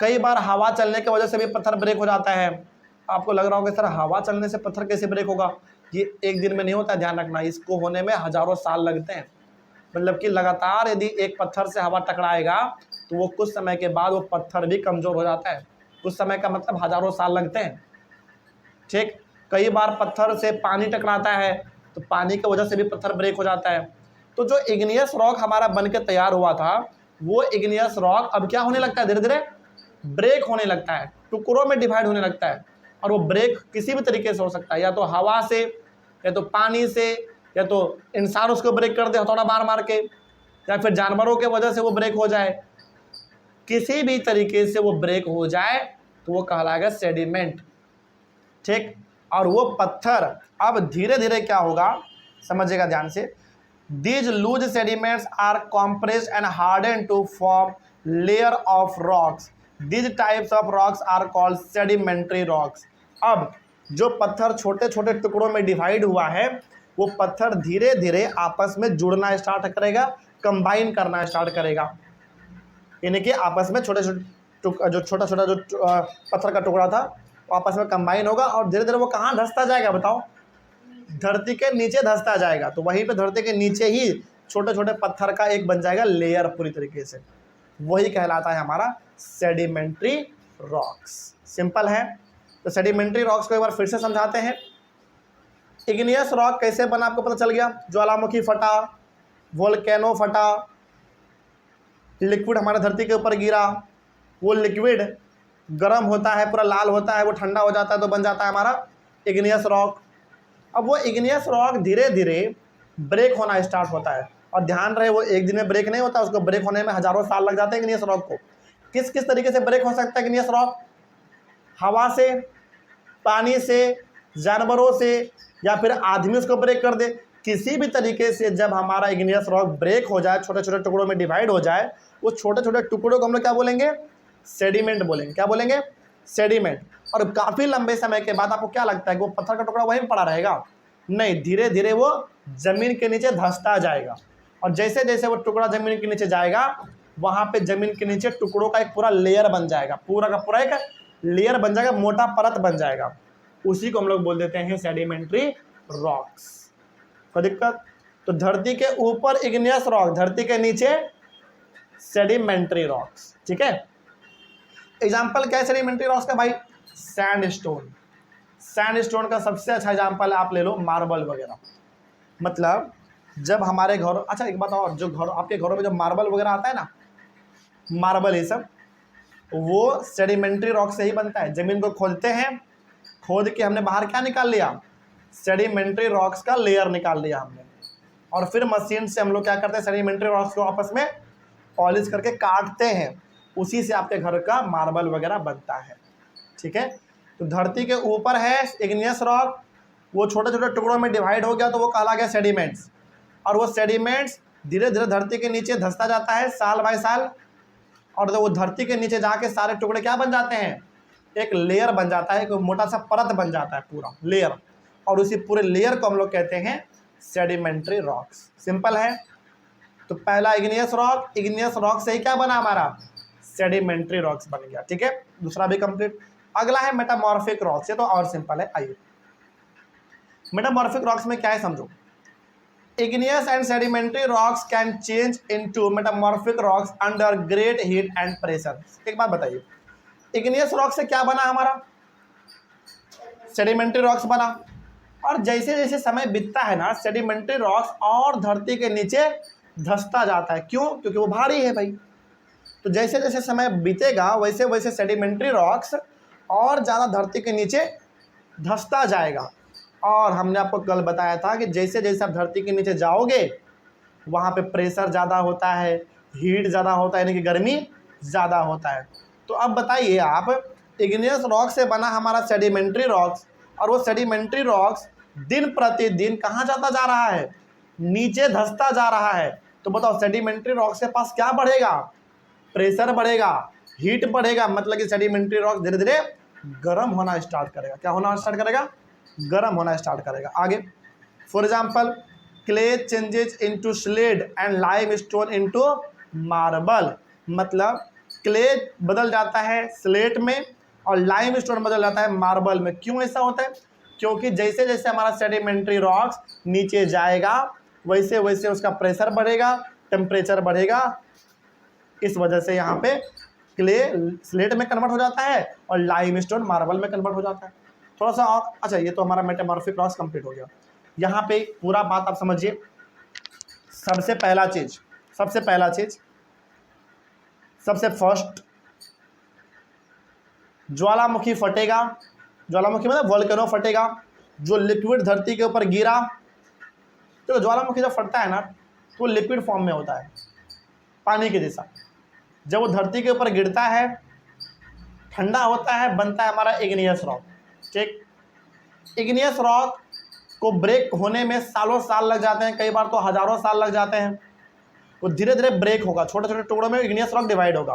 कई बार हवा चलने की वजह से भी पत्थर ब्रेक हो जाता है। आपको लग रहा होगा सर हवा चलने से पत्थर कैसे ब्रेक होगा? ये एक दिन में नहीं होता, ध्यान रखना, इसको होने में हजारों साल लगते हैं। मतलब कि लगातार यदि एक पत्थर से हवा टकराएगा तो वो कुछ समय के बाद वो पत्थर भी कमज़ोर हो जाता है। कुछ समय का मतलब हजारों साल लगते हैं, ठीक। कई बार पत्थर से पानी टकराता है तो पानी की वजह से भी पत्थर ब्रेक हो जाता है। तो जो इग्नियस रॉक हमारा बन के तैयार हुआ था, वो इग्नियस रॉक अब क्या होने लगता है? धीरे धीरे ब्रेक होने लगता है, टुकड़ों में डिवाइड होने लगता है। और वो ब्रेक किसी भी तरीके से हो सकता है, या तो हवा से, या तो पानी से, या तो इंसान उसको ब्रेक कर दे हथौड़ा मार मार के, या फिर जानवरों के वजह से वो ब्रेक हो जाए। किसी भी तरीके से वो ब्रेक हो जाए तो वो कहलाएगा सेडिमेंट, ठीक। और वो पत्थर अब धीरे धीरे क्या होगा, समझिएगा ध्यान से। These loose sediments are compressed and harden to form layer of rocks. These types of rocks are called sedimentary rocks. अब जो पत्थर छोटे छोटे टुकड़ों में डिवाइड हुआ है, वो पत्थर धीरे धीरे आपस में जुड़ना स्टार्ट करेगा, कंबाइन करना स्टार्ट करेगा। यानी कि आपस में छोटे छोटे जो छोटा छोटा जो पत्थर का टुकड़ा था वो आपस में कंबाइन होगा और धीरे धीरे वो कहाँ धंसता जाएगा बताओ? धरती के नीचे धंसता जाएगा। तो वहीं पे धरती के नीचे ही छोटे छोटे पत्थर का एक बन जाएगा लेयर पूरी तरीके से। वही कहलाता है हमारा सेडिमेंट्री रॉक्स। सिंपल है। तो सेडिमेंट्री रॉक्स को एक बार फिर से समझाते हैं। इग्नियस रॉक कैसे बना आपको पता चल गया। ज्वालामुखी फटा, वोल्केनो फटा, लिक्विड हमारे धरती के ऊपर गिरा, वो लिक्विड गर्म होता है, पूरा लाल होता है, वो ठंडा हो जाता है तो बन जाता है हमारा इग्नियस रॉक। अब वो इग्नियस रॉक धीरे धीरे ब्रेक होना स्टार्ट होता है। और ध्यान रहे वो एक दिन में ब्रेक नहीं होता, उसको ब्रेक होने में हजारों साल लग जाते हैं इग्नियस रॉक को। किस किस तरीके से ब्रेक हो सकता है इग्नियस रॉक? हवा से, पानी से, जानवरों से, या फिर आदमी उसको ब्रेक कर दे। किसी भी तरीके से जब हमारा इग्नियस रॉक ब्रेक हो जाए, छोटे छोटे टुकड़ों में डिवाइड हो जाए, वो छोटे छोटे टुकड़ों को हम लोग क्या बोलेंगे? सेडिमेंट बोलेंगे। क्या बोलेंगे? सेडिमेंट। और काफ़ी लंबे समय के बाद आपको क्या लगता है कि वो पत्थर का टुकड़ा वहीं पड़ा रहेगा? नहीं, धीरे धीरे वो ज़मीन के नीचे धंसता जाएगा। और जैसे जैसे वो टुकड़ा ज़मीन के नीचे जाएगा, वहाँ पे ज़मीन के नीचे टुकड़ों का एक पूरा लेयर बन जाएगा, पूरा का पूरा एक लेयर बन जाएगा, मोटा परत बन जाएगा। उसी को हम लोग बोल देते हैं सेडिमेंट्री रॉक्स। कोई दिक्कत? तो धरती के ऊपर इग्नियस रॉक, धरती के नीचे सेडिमेंट्री रॉक्स। ठीक है। एग्जाम्पल क्या है सेडिमेंट्री रॉक्स का भाई? सैंडस्टोन। सैंडस्टोन का सबसे अच्छा एग्जाम्पल आप ले लो मार्बल वगैरह। मतलब जब हमारे घर, अच्छा एक बात और, जो घर आपके घरों में जो मार्बल वगैरह आता है ना, मार्बल ये सब, वो सेडिमेंट्री रॉक से ही बनता है। ज़मीन को खोदते हैं, खोद के हमने बाहर क्या निकाल लिया? सेडिमेंट्री रॉक्स का लेयर निकाल लिया हमने। और फिर मशीन से हम लोग क्या करते हैं? सेडिमेंट्री रॉक्स को आपस में पॉलिश करके काटते हैं, उसी से आपके घर का मार्बल वगैरह बनता है। ठीक है। तो धरती के ऊपर है इग्नियस रॉक, वो छोटे छोटे टुकड़ों में डिवाइड हो गया तो वो कहला गया सेडिमेंट्स। और वो सेडिमेंट्स धीरे धीरे धरती के नीचे धंसता जाता है साल बाय साल। और वो धरती के नीचे जाके सारे टुकड़े क्या बन जाते हैं? एक लेयर बन जाता है, एक मोटा सा परत बन जाता है, पूरा लेयर। और उसी पूरे लेयर को हम लोग कहते हैं सेडिमेंट्री रॉक्स। सिंपल है। तो पहला इग्नियस रॉक, इग्नियस रॉक से ही क्या बना हमारा? सेडिमेंट्री रॉक्स बन गया। ठीक है। दूसरा भी कंप्लीट। अगला है मेटामॉर्फिक रॉक्स। ये तो और सिंपल है। आइए, मेटामॉर्फिक रॉक्स में क्या है समझो। Igneous and sedimentary rocks can change into metamorphic rocks under great heat and pressure। एक बात बताइए, igneous rock से क्या बना हमारा? सेडिमेंट्री रॉक्स बना। और जैसे जैसे समय बीतता है ना, सेडिमेंट्री रॉक्स और धरती के नीचे धंसता जाता है। क्यों? क्योंकि वो भारी है भाई। तो जैसे जैसे समय बीतेगा वैसे वैसे सेडिमेंट्री रॉक्स और ज़्यादा धरती के नीचे धंसता जाएगा। और हमने आपको कल बताया था कि जैसे जैसे आप धरती के नीचे जाओगे वहाँ पे प्रेशर ज़्यादा होता है, हीट ज़्यादा होता है, यानी कि गर्मी ज़्यादा होता है। तो अब बताइए आप, इग्नियस रॉक से बना हमारा सेडिमेंट्री रॉक्स, और वो सेडिमेंट्री रॉक्स दिन प्रतिदिन कहाँ जाता जा रहा है? नीचे धंसता जा रहा है। तो बताओ सेडिमेंट्री रॉक्स के पास क्या बढ़ेगा? प्रेशर बढ़ेगा, हीट बढ़ेगा, मतलब कि सेडिमेंट्री रॉक धीरे धीरे गर्म होना स्टार्ट करेगा। क्या होना स्टार्ट करेगा? गर्म होना स्टार्ट करेगा। आगे, for example, clay changes into slate and lime stone into marble. मतलब क्ले बदल जाता है स्लेट में और लाइम स्टोन बदल जाता है मार्बल में। क्यों ऐसा होता है? क्योंकि जैसे जैसे हमारा सेडिमेंट्री रॉक्स नीचे जाएगा वैसे वैसे उसका प्रेशर बढ़ेगा, टेम्परेचर बढ़ेगा। इस वजह से यहाँ पे क्ले स्लेट में कन्वर्ट हो जाता है और लाइम स्टोन मार्बल में कन्वर्ट हो जाता है। थोड़ा सा और, अच्छा ये तो हमारा मेटामॉर्फिक रॉक्स कंप्लीट हो गया। यहाँ पे पूरा बात आप समझिए। सबसे पहला चीज सबसे फर्स्ट, ज्वालामुखी फटेगा। ज्वालामुखी मतलब वोल्केनो फटेगा। जो लिक्विड धरती के ऊपर गिरा, तो ज्वालामुखी जब फटता है ना तो लिक्विड फॉर्म में होता है, पानी की जैसा। जब वो धरती के ऊपर गिरता है, ठंडा होता है, बनता है हमारा इग्नियस रॉक। ठीक, इग्नियस रॉक को ब्रेक होने में सालों साल लग जाते हैं, कई बार तो हजारों साल लग जाते हैं। वो धीरे धीरे ब्रेक होगा, छोटे छोटे टुकड़ों में इग्नियस रॉक डिवाइड होगा।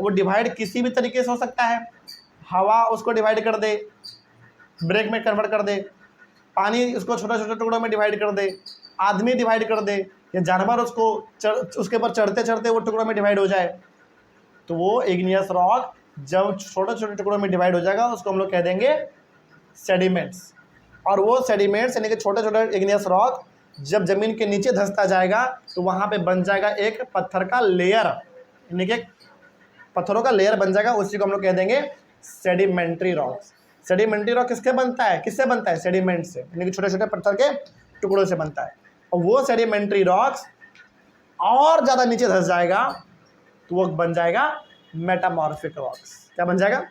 वो डिवाइड किसी भी तरीके से हो सकता है, हवा उसको डिवाइड कर दे, ब्रेक में कन्वर्ट कर दे, पानी उसको छोटे छोटे टुकड़ों में डिवाइड कर दे, आदमी डिवाइड कर दे, या जानवर उसको उसके ऊपर चढ़ते चढ़ते वो टुकड़ों में डिवाइड हो जाए। तो वो इग्नियस रॉक जब छोटे छोटे टुकड़ों में डिवाइड हो जाएगा उसको हम लोग कह देंगे सेडिमेंट्स। और वो सेडिमेंट्स यानी कि छोटे छोटे इग्नियस रॉक जब ज़मीन के नीचे धंसता जाएगा तो वहाँ पे बन जाएगा एक पत्थर का लेयर, यानी कि पत्थरों का लेयर बन जाएगा। उसी को हम लोग कह देंगे सेडिमेंट्री रॉक्स। सेडिमेंट्री रॉक किसके बनता है? किससे बनता है? सेडिमेंट से, यानी कि छोटे छोटे पत्थर के टुकड़ों से बनता है। और वो सेडिमेंट्री रॉक्स और ज़्यादा नीचे धंस जाएगा तो वो बन जाएगा मेटामॉर्फिक रॉक्स। क्या बन जाएगा?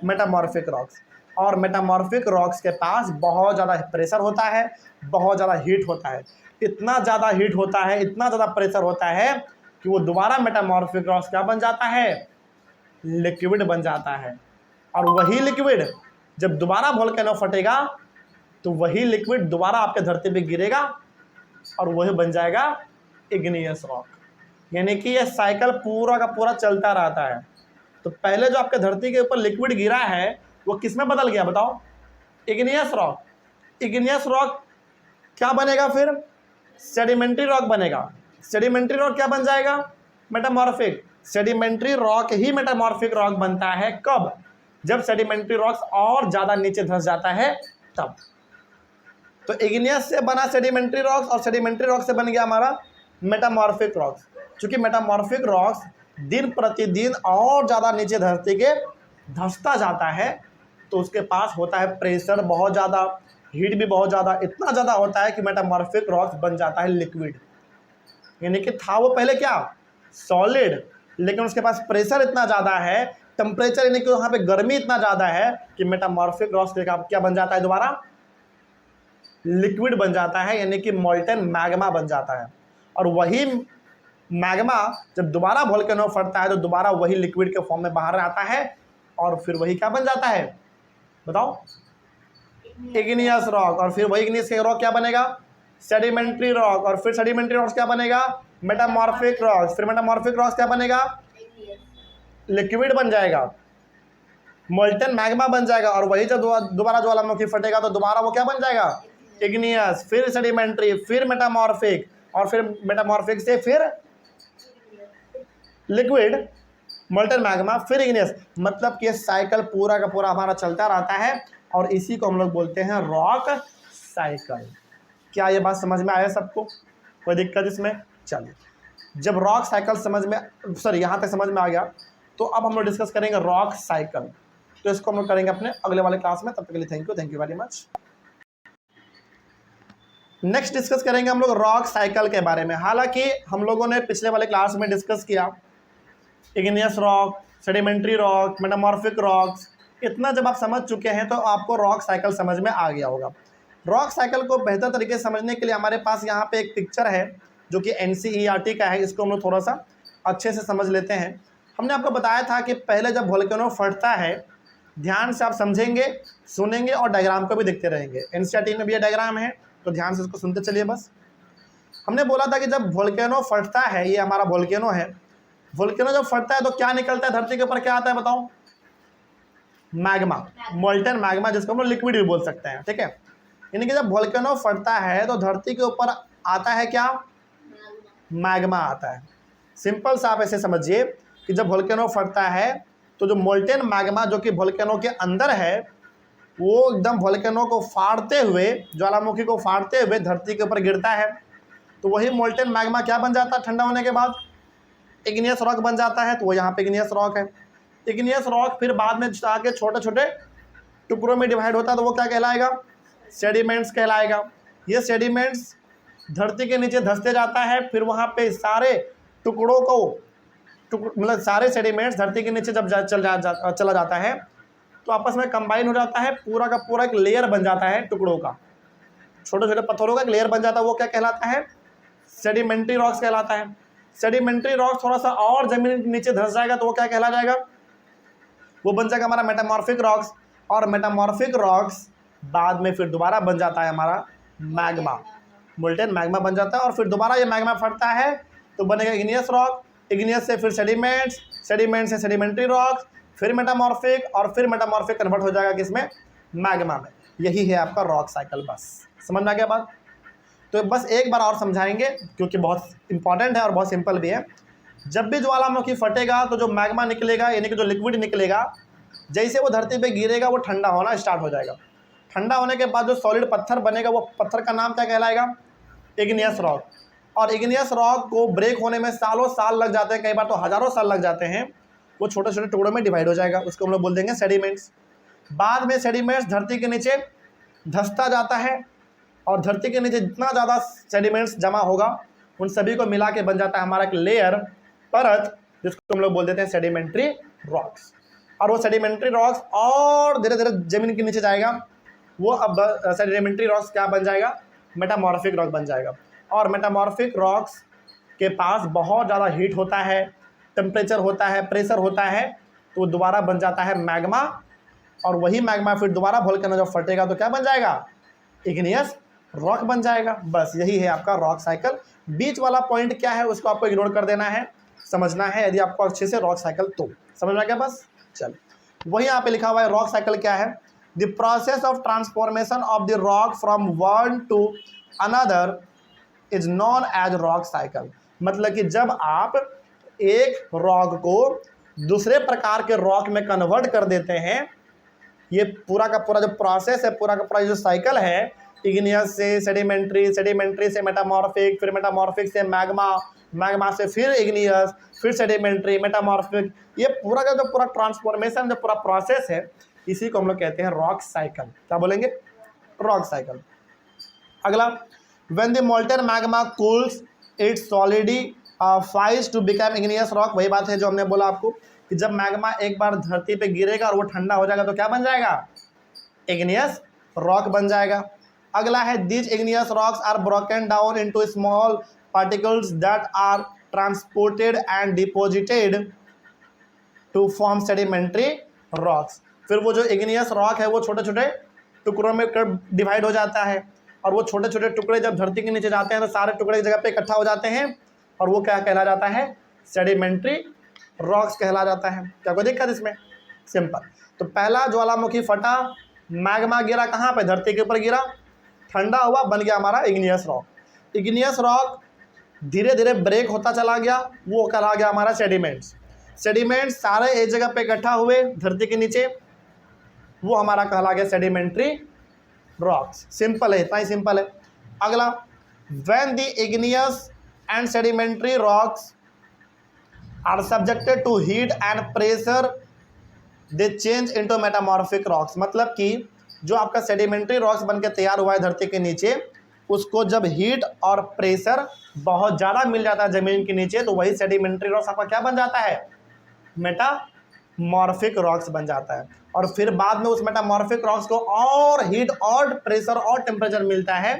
Metamorphic rocks. और मेटामॉर्फिक रॉक्स के पास बहुत ज़्यादा प्रेशर होता है, बहुत ज़्यादा हीट होता है। इतना ज़्यादा हीट होता है, इतना ज़्यादा प्रेशर होता है कि वो दोबारा मेटामॉर्फिक रॉक्स क्या बन जाता है? लिक्विड बन जाता है। और वही लिक्विड जब दोबारा वोल्केनो फटेगा तो वही लिक्विड दोबारा आपके धरती पे गिरेगा और वही बन जाएगा इग्नियस रॉक। यानी कि ये साइकिल पूरा का पूरा चलता रहता है। तो पहले जो आपके धरती के ऊपर लिक्विड गिरा है वो किस में बदल गया बताओ? Igneous rock. इग्नियस रॉक क्या बनेगा फिर? सेडिमेंट्री रॉक बनेगा। सेडिमेंट्री रॉक क्या बन जाएगा? मेटामॉर्फिक। सेडिमेंट्री रॉक ही मेटामॉर्फिक रॉक बनता है कब? जब सेडिमेंट्री रॉक्स और ज़्यादा नीचे धंस जाता है तब। तो इग्नियस से बना सेडिमेंट्री रॉक्स और सेडिमेंट्री रॉक से बन गया हमारा मेटामॉर्फिक रॉक्स। क्योंकि मेटामॉर्फिक रॉक्स दिन प्रतिदिन और ज़्यादा नीचे धरती के धंसता जाता है तो उसके पास होता है प्रेशर बहुत ज़्यादा, हीट भी बहुत ज़्यादा, इतना ज़्यादा होता है कि मेटामॉर्फिक रॉक्स बन जाता है लिक्विड। यानी कि था वो पहले क्या? सॉलिड, लेकिन उसके पास प्रेशर इतना ज़्यादा है, टेम्परेचर यानी कि वहाँ पे गर्मी इतना ज़्यादा है कि मेटामॉर्फिक रॉक्स क्या बन जाता है? दोबारा लिक्विड बन जाता है, यानी कि मोल्टेन मैग्मा बन जाता है। और वही मैग्मा जब दोबारा वोल्केनो फटता है तो दोबारा वही लिक्विड के फॉर्म में बाहर आता है और फिर वही क्या बन जाता है बताओ? Igneous rock. और फिर वही इग्नियस रॉक क्या बनेगा? Sedimentary rock. और फिर सेडिमेंट्री रॉक्स क्या बनेगा? Metamorphic rocks. फिर मेटामॉर्फिक रॉक्स क्या बनेगा? लिक्विड बन जाएगा, मोल्टेन मैग्मा बन जाएगा। और वही जब दोबारा ज्वालामुखी फटेगा तो दोबारा वो क्या बन जाएगा? इग्नियस, फिर सेडिमेंट्री, फिर मेटामॉर्फिक, और फिर मेटामॉर्फिक से फिर लिक्विड, मोल्टेन मैग्मा, फिर इग्नियस। मतलब कि साइकिल पूरा का पूरा हमारा चलता रहता है और इसी को हम लोग बोलते हैं रॉक साइकिल। क्या ये बात समझ में आया सबको? कोई दिक्कत इसमें? चलिए, जब रॉक साइकिल समझ में, सॉरी यहाँ तक समझ में आ गया तो अब हम लोग डिस्कस करेंगे रॉक साइकिल। तो इसको हम लोग करेंगे अपने अगले वाले क्लास में। तब तक के लिए thank you very much. Next discuss करेंगे हम लोग रॉक साइकिल के बारे में। हालांकि हम लोगों ने पिछले वाले क्लास में डिस्कस किया igneous rock, sedimentary rock, metamorphic rocks, इतना जब आप समझ चुके हैं तो आपको रॉक साइकिल समझ में आ गया होगा। रॉक साइकिल को बेहतर तरीके से समझने के लिए हमारे पास यहाँ पे एक पिक्चर है जो कि NCERT का है। इसको हम लोग थोड़ा सा अच्छे से समझ लेते हैं। हमने आपको बताया था कि पहले जब वोल्केनो फटता है, ध्यान से आप समझेंगे, सुनेंगे और डायग्राम को भी देखते रहेंगे। एनसीईआरटी में भी ये डायग्राम है, तो ध्यान से उसको सुनते चलिए बस। हमने बोला था कि जब वोल्केनो फटता है, ये हमारा वोल्केनो है, वोल्केनो जब फटता है तो क्या निकलता है धरती के ऊपर, क्या आता है बताओ? मैग्मा, मोल्टन मैग्मा, जिसको हम लिक्विड भी बोल सकते हैं, ठीक है। यानी कि जब वोल्केनो फटता है तो धरती के ऊपर आता है क्या? मैग्मा आता है। सिंपल सा आप ऐसे समझिए कि जब वोल्केनो फटता है तो जो मोल्टेन मैग्मा जो कि वोल्केनो के अंदर है, वो एकदम वोल्केनो को फाड़ते हुए, ज्वालामुखी को फाड़ते हुए धरती के ऊपर गिरता है। तो वही मोल्टेन मैग्मा क्या बन जाता है ठंडा होने के बाद? इग्नियस रॉक बन जाता है। तो वो यहाँ पे इग्नियस रॉक है। इग्नियस रॉक फिर बाद में आके छोटे छोटे टुकड़ों में डिवाइड होता है, तो वो क्या कहलाएगा? सेडिमेंट्स कहलाएगा। ये सेडिमेंट्स धरती के नीचे धंसते जाता है, फिर वहाँ पे सारे टुकड़ों को मतलब सारे सेडिमेंट्स धरती के नीचे जब चला जाता है तो आपस में कंबाइन हो जाता है, पूरा का पूरा एक लेयर बन जाता है टुकड़ों का, छोटे छोटे पत्थरों का एक लेयर बन जाता है। वो क्या कहलाता है? सेडिमेंट्री रॉक्स कहलाता है। सेडिमेंट्री रॉक्स थोड़ा सा और जमीन के नीचे धंस जाएगा तो वो क्या कहला जाएगा? वो बन जाएगा हमारा मेटामॉर्फिक रॉक्स। और मेटामॉर्फिक रॉक्स बाद में फिर दोबारा बन जाता है हमारा मैग्मा, मोल्टेन मैग्मा बन जाता है। और फिर दोबारा ये मैग्मा फटता है तो बनेगा इग्नियस रॉक, इग्नियस से फिर सेडिमेंट्स, सेडिमेंट से सेडिमेंट्री रॉक्स, फिर मेटामॉर्फिक, और फिर मेटामॉर्फिक कन्वर्ट हो जाएगा किसमें? मैग्मा में। यही है आपका रॉक साइकिल। बस समझ में आ गया बात? तो बस एक बार और समझाएंगे क्योंकि बहुत इंपॉर्टेंट है और बहुत सिंपल भी है। जब भी ज्वालामुखी फटेगा तो जो मैग्मा निकलेगा, यानी कि जो लिक्विड निकलेगा, जैसे वो धरती पे गिरेगा वो ठंडा होना स्टार्ट हो जाएगा। ठंडा होने के बाद जो सॉलिड पत्थर बनेगा, वो पत्थर का नाम क्या कहलाएगा? Igneous rock. और इग्नियस रॉक को ब्रेक होने में सालों साल लग जाते हैं, कई बार तो हज़ारों साल लग जाते हैं। वो छोटे छोटे टुकड़ों में डिवाइड हो जाएगा, उसको हम लोग बोल देंगे सेडिमेंट्स। बाद में सेडिमेंट्स धरती के नीचे धंसता जाता है, और धरती के नीचे जितना ज़्यादा सेडिमेंट्स जमा होगा उन सभी को मिला के बन जाता है हमारा एक लेयर, परत, जिसको हम लोग बोल देते हैं सेडिमेंट्री रॉक्स। और वो सेडिमेंट्री रॉक्स और धीरे धीरे जमीन के नीचे जाएगा, वो अब सेडिमेंट्री रॉक्स क्या बन जाएगा? मेटामॉर्फिक रॉक बन जाएगा। और मेटामॉर्फिक रॉक्स के पास बहुत ज़्यादा हीट होता है, टेम्परेचर होता है, प्रेशर होता है, तो वो दोबारा बन जाता है मैग्मा। और वही मैग्मा फिर दोबारा वोल्केनो जब फटेगा तो क्या बन जाएगा? इग्नियस रॉक बन जाएगा। बस यही है आपका रॉक साइकिल। बीच वाला पॉइंट क्या है उसको आपको इग्नोर कर देना है, समझना है यदि आपको अच्छे से रॉक साइकिल तो समझ में आ गया। बस चल, वही यहाँ पे लिखा हुआ है रॉक साइकिल क्या है? The process of transformation of the rock from one to another is known as rock cycle. मतलब कि जब आप एक रॉक को दूसरे प्रकार के रॉक में कन्वर्ट कर देते हैं, ये पूरा का पूरा जो प्रोसेस है, पूरा का पूरा जो साइकिल है, इग्नियस से सेडिमेंट्री, सेडिमेंट्री से मेटामॉर्फिक, फिर मेटामॉर्फिक से मैग्मा, मैग्मा से फिर इग्नियस, फिर सेडिमेंट्री, मेटामॉर्फिक, ये पूरा का जो पूरा ट्रांसफॉर्मेशन, जो पूरा प्रोसेस है, इसी को हम लोग कहते हैं रॉक साइकिल। क्या बोलेंगे? Rock cycle. अगला, when the molten magma cools it solidifies to become igneous rock. वही बात है जो हमने बोला आपको कि जब मैग्मा एक बार धरती पे गिरेगा और वो ठंडा हो जाएगा तो क्या बन जाएगा? इग्नियस रॉक बन जाएगा। अगला है, these igneous rocks are broken down into small particles that are transported and deposited to form sedimentary rocks. फिर वो जो इग्नियस रॉक है वो छोटे छोटे टुकड़ों में डिवाइड हो जाता है, और वो छोटे छोटे टुकड़े जब धरती के नीचे जाते हैं तो सारे टुकड़े एक जगह पे इकट्ठा हो जाते हैं, और वो क्या कहला जाता है? सेडिमेंट्री रॉक्स कहला जाता है। क्या कोई दिक्कत इसमें? सिंपल। तो पहला ज्वालामुखी फटा, मैग्मा गिरा कहाँ पे? धरती के ऊपर गिरा, ठंडा हुआ, बन गया हमारा इग्नियस रॉक। इग्नियस रॉक धीरे धीरे ब्रेक होता चला गया, वो कहला गया हमारा सेडिमेंट्स। सेडिमेंट्स सारे एक जगह पे इकट्ठा हुए धरती के नीचे, वो हमारा कहला गया सेडिमेंट्री रॉक्स। सिंपल है, इतना ही सिंपल है। अगला, when the igneous and sedimentary rocks are subjected to heat and pressure they change into metamorphic rocks. मतलब कि जो आपका सेडिमेंट्री रॉक्स बनकर तैयार हुआ है धरती के नीचे, उसको जब हीट और प्रेशर बहुत ज़्यादा मिल जाता है ज़मीन के नीचे, तो वही सेडिमेंट्री रॉक्स आपका क्या बन जाता है? मेटामॉर्फिक रॉक्स बन जाता है। और फिर बाद में उस मेटामॉर्फिक रॉक्स को और हीट और प्रेशर और टेम्परेचर मिलता है,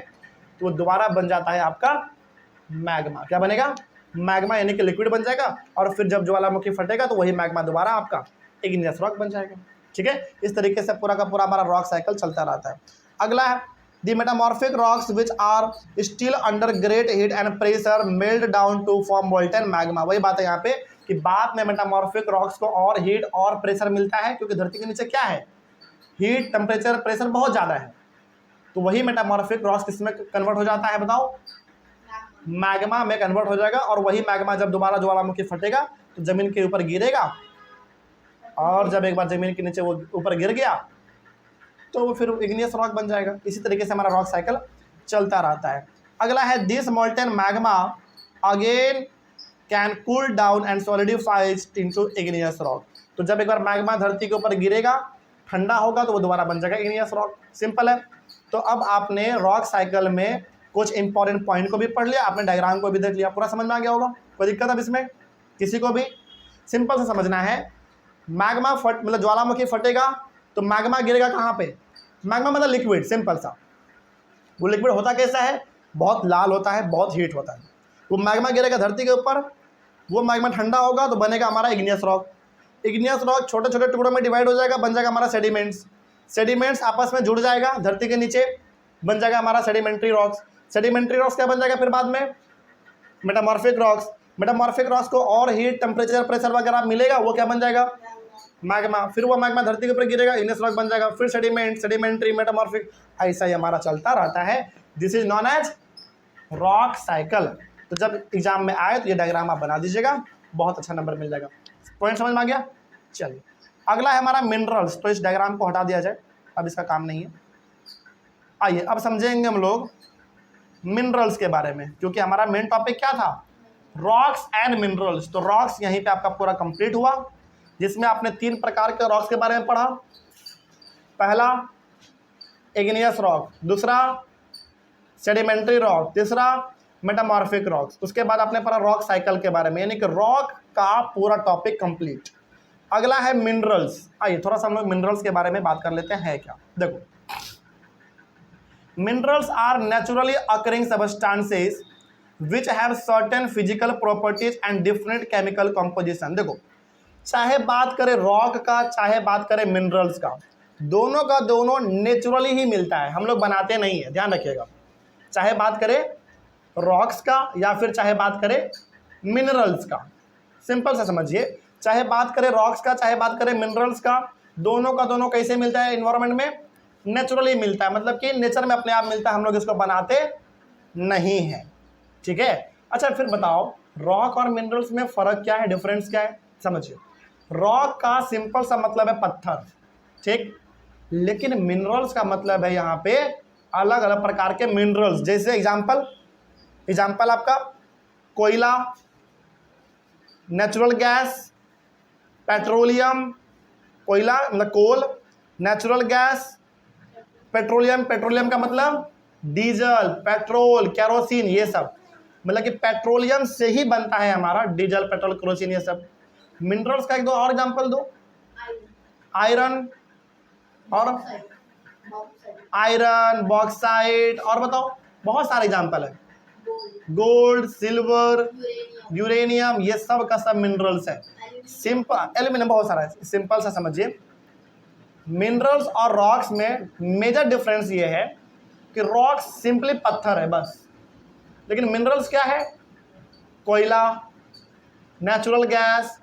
तो वो दोबारा बन जाता है आपका मैग्मा। क्या बनेगा? मैग्मा यानी कि लिक्विड बन जाएगा, और फिर जब ज्वालामुखी फटेगा तो वही मैग्मा दोबारा आपका इग्नियस रॉक बन जाएगा। ठीक है, इस तरीके से पूरा का पूरा हमारा रॉक साइकिल चलता रहता है। अगला है the metamorphic rocks which are still under great heat and pressure melt down to form molten magma. वही बात है यहाँ पे कि बाद में मेटामॉर्फिक रॉक्स को और हीट और प्रेशर मिलता है, क्योंकि धरती के नीचे क्या है, हीट, टेम्परेचर, प्रेशर बहुत ज़्यादा है, तो वही मेटामॉर्फिक रॉक्स किसमें कन्वर्ट हो जाता है बताओ, मैग्मा में कन्वर्ट हो जाएगा। और वही मैग्मा जब दोबारा ज्वालामुखी फटेगा तो जमीन के ऊपर गिरेगा, और जब एक बार जमीन के नीचे वो ऊपर गिर गया तो वो फिर इग्नियस रॉक बन जाएगा। इसी तरीके से हमारा रॉक साइकिल चलता रहता है। अगला है this molten magma again can cool down and solidifies into igneous rock. तो जब एक बार मैग्मा धरती के ऊपर गिरेगा, ठंडा होगा, तो वो दोबारा बन जाएगा इग्नियस रॉक। सिंपल है। तो अब आपने रॉक साइकिल में कुछ इंपॉर्टेंट पॉइंट को भी पढ़ लिया, आपने डायग्राम को भी देख लिया, पूरा समझ में आ गया होगा। कोई दिक्कत अब इसमें किसी को भी? सिंपल से समझना है, मैग्मा मतलब ज्वालामुखी फटेगा तो मैग्मा गिरेगा कहाँ पे? मैग्मा मतलब लिक्विड, सिंपल सा। वो लिक्विड होता कैसा है? बहुत लाल होता है, बहुत हीट होता है। वो मैग्मा गिरेगा धरती के ऊपर, वो मैग्मा ठंडा होगा तो बनेगा हमारा इग्नियस रॉक। इग्नियस रॉक छोटे छोटे टुकड़ों में डिवाइड हो जाएगा, बन जाएगा हमारा सेडिमेंट्स। सेडिमेंट्स आपस में जुड़ जाएगा धरती के नीचे, बन जाएगा हमारा सेडिमेंट्री रॉक्स। सेडिमेंट्री रॉक्स क्या बन जाएगा फिर बाद में? Metamorphic rocks. मेटामॉर्फिक रॉक्स को और हीट, टेम्परेचर, प्रेशर वगैरह मिलेगा, वो क्या बन जाएगा? मैग्मा। फिर वो मैग्मा धरती के ऊपर गिरेगा, इग्नियस रॉक बन जाएगा, फिर सेडिमेंट, सेडिमेंट्री, मेटामॉर्फिक, ऐसा ही हमारा चलता रहता है। This is known as rock cycle. तो जब एग्जाम में आए तो ये डायग्राम आप बना दीजिएगा, बहुत अच्छा नंबर मिल जाएगा। पॉइंट समझ में आ गया? चलिए अगला है हमारा मिनरल्स। तो इस डायग्राम को हटा दिया जाए, अब इसका काम नहीं है। आइए अब समझेंगे हम लोग मिनरल्स के बारे में, क्योंकि हमारा मेन टॉपिक क्या था? Rocks and minerals. तो रॉक्स यहीं पे आपका पूरा कंप्लीट हुआ, जिसमें आपने 3 प्रकार के रॉक्स के बारे में पढ़ा। पहला इग्नियस रॉक, दूसरा सेडिमेंट्री रॉक, तीसरा मेटामॉर्फिक रॉक्स। उसके बाद आपने पढ़ा रॉक साइकिल के बारे में, यानी कि रॉक का पूरा टॉपिक कंप्लीट। अगला है मिनरल्स। आइए थोड़ा सा हम लोग मिनरल्स के बारे में बात कर लेते हैं। क्या देखो, minerals are naturally occurring substances which have certain physical properties and different chemical composition. देखो, चाहे बात करें रॉक का, चाहे बात करें मिनरल्स का, दोनों का दोनों नेचुरली ही मिलता है, हम लोग बनाते नहीं है, ध्यान रखिएगा। चाहे बात करें रॉक्स का या फिर चाहे बात करें मिनरल्स का, सिंपल सा समझिए, चाहे बात करें रॉक्स का, चाहे बात करें मिनरल्स का, दोनों का दोनों कैसे मिलता है? इन्वायरमेंट में नेचुरली मिलता है, मतलब कि नेचर में अपने आप मिलता है, हम लोग इसको बनाते नहीं है। ठीक है, अच्छा फिर बताओ रॉक और मिनरल्स में फ़र्क क्या है, डिफरेंस क्या है? समझिए, रॉक का सिंपल सा मतलब है पत्थर, ठीक, लेकिन मिनरल्स का मतलब है यहाँ पे अलग अलग प्रकार के मिनरल्स। जैसे एग्जाम्पल आपका कोयला, नेचुरल गैस, पेट्रोलियम, कोयला मतलब कोल, नेचुरल गैस, पेट्रोलियम, पेट्रोलियम का मतलब डीजल, पेट्रोल, केरोसिन, ये सब मतलब कि पेट्रोलियम से ही बनता है हमारा डीजल, पेट्रोल, केरोसिन, ये सब। मिनरल्स का एक दो और एग्जांपल दो। आयरन और आयरन, बॉक्साइट, और बताओ, बहुत सारे एग्जांपल है। गोल्ड, सिल्वर, यूरेनियम, ये सब का सब मिनरल्स है। सिंपल, एल्यूमिनियम, बहुत सारा है। सिंपल सा समझिए, मिनरल्स और रॉक्स में मेजर डिफरेंस ये है कि रॉक्स सिंपली पत्थर है बस, लेकिन मिनरल्स क्या है? कोयला, नेचुरल गैस,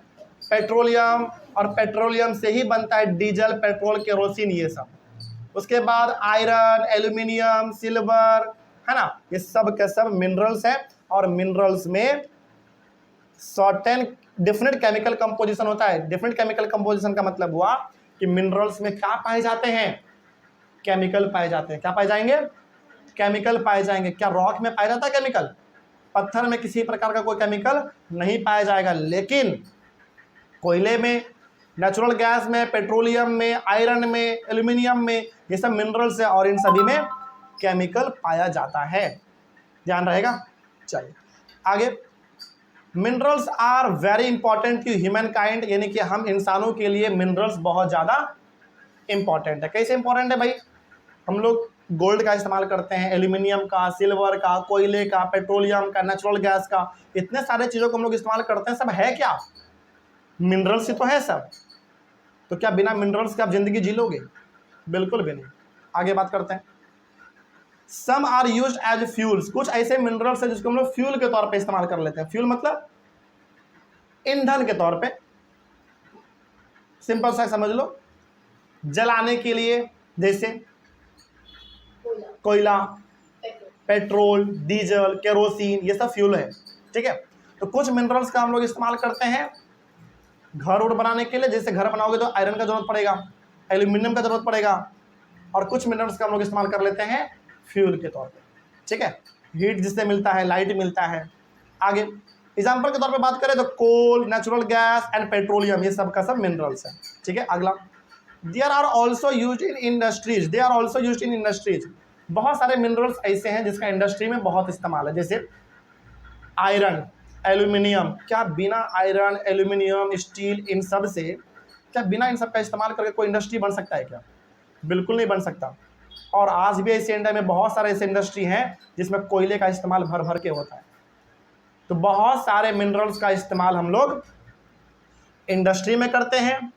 पेट्रोलियम, और पेट्रोलियम से ही बनता है डीजल, पेट्रोल, केरोसिन, ये सब। उसके बाद आयरन, एल्यूमिनियम, सिल्वर, है ना, ये सब के सब मिनरल्स हैं। और मिनरल्स में सर्टेन डिफरेंट केमिकल कंपोजिशन होता है। डिफरेंट केमिकल कंपोजिशन का मतलब हुआ कि मिनरल्स में क्या पाए जाते हैं? केमिकल पाए जाते हैं। क्या पाए जाएंगे? केमिकल पाए जाएंगे। क्या रॉक में पाया जाता है केमिकल? पत्थर में किसी प्रकार का कोई केमिकल नहीं पाया जाएगा, लेकिन कोयले में, नेचुरल गैस में, पेट्रोलियम में, आयरन में, एल्यूमिनियम में, ये सब मिनरल्स है और इन सभी में केमिकल पाया जाता है। ध्यान रहेगा। चलिए आगे, minerals are very important to human kind, यानी कि हम इंसानों के लिए मिनरल्स बहुत ज़्यादा इंपॉर्टेंट है। कैसे इंपॉर्टेंट है भाई? हम लोग गोल्ड का इस्तेमाल करते हैं, एल्यूमिनियम का, सिल्वर का, कोयले का, पेट्रोलियम का, नेचुरल गैस का, इतने सारे चीज़ों को हम लोग इस्तेमाल करते हैं। सब है क्या? मिनरल्स ही तो है सब। तो क्या बिना मिनरल्स के आप जिंदगी जी लोगे? बिल्कुल भी नहीं। आगे बात करते हैं। Some are used as fuels, कुछ ऐसे मिनरल्स हैं जिसको हम लोग फ्यूल के तौर पे इस्तेमाल कर लेते हैं। फ्यूल मतलब ईंधन के तौर पे, सिंपल सा समझ लो, जलाने के लिए, जैसे कोयला, कोयला, पेट्रोल, पेट्रोल, डीजल, केरोसिन, ये सब फ्यूल है। ठीक है। तो कुछ मिनरल्स का हम लोग इस्तेमाल करते हैं घर उड़ बनाने के लिए, जैसे घर बनाओगे तो आयरन का जरूरत पड़ेगा, एल्यूमिनियम का जरूरत पड़ेगा, और कुछ मिनरल्स का हम लोग इस्तेमाल कर लेते हैं फ्यूल के तौर पे। ठीक है। हीट जिससे मिलता है, लाइट मिलता है। आगे एग्जाम्पल के तौर पे बात करें तो coal, natural gas and petroleum, ये सब का सब मिनरल्स है। ठीक है। अगला, there are also use in industries, they are also use in industries. बहुत सारे मिनरल्स ऐसे हैं जिसका इंडस्ट्री में बहुत इस्तेमाल है, जैसे आयरन, एल्यूमिनियम। क्या बिना आयरन, एल्यूमिनियम, स्टील, इन सब से, क्या बिना इन सब का इस्तेमाल करके कोई इंडस्ट्री बन सकता है क्या? बिल्कुल नहीं बन सकता। और आज भी ऐसे इंडिया में बहुत सारे ऐसे इंडस्ट्री हैं जिसमें कोयले का इस्तेमाल भर भर के होता है। तो बहुत सारे मिनरल्स का इस्तेमाल हम लोग इंडस्ट्री में करते हैं,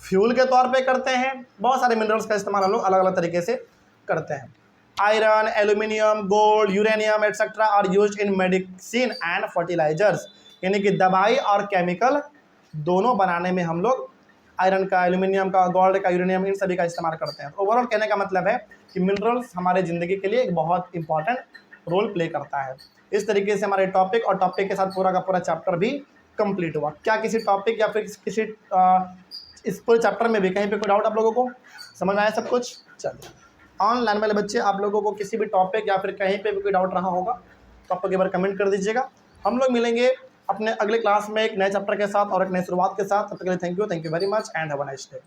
फ्यूल के तौर पे करते हैं। बहुत सारे मिनरल्स का इस्तेमाल हम लोग अलग अलग तरीके से करते हैं। Iron, aluminium, gold, uranium etcetera are used in medicine and fertilisers, यानी कि दवाई और केमिकल दोनों बनाने में हम लोग आयरन का, एल्यूमिनियम का, गोल्ड का, यूरेनियम, इन सभी का इस्तेमाल करते हैं। तो ओवरऑल कहने का मतलब है कि मिनरल्स हमारे ज़िंदगी के लिए एक बहुत इंपॉर्टेंट रोल प्ले करता है। इस तरीके से हमारे टॉपिक और टॉपिक के साथ पूरा का पूरा चैप्टर भी कंप्लीट हुआ। क्या किसी टॉपिक या फिर किसी इस पूरे चैप्टर में भी कहीं पे कोई डाउट आप लोगों को समझ में आया सब कुछ? चलिए, ऑनलाइन वाले बच्चे, आप लोगों को किसी भी टॉपिक या फिर कहीं पे भी कोई डाउट रहा होगा तो आप लोग एक बार कमेंट कर दीजिएगा। हम लोग मिलेंगे अपने अगले क्लास में एक नए चैप्टर के साथ और एक नई शुरुआत के साथ। तब तक के लिए thank you very much and have a nice day.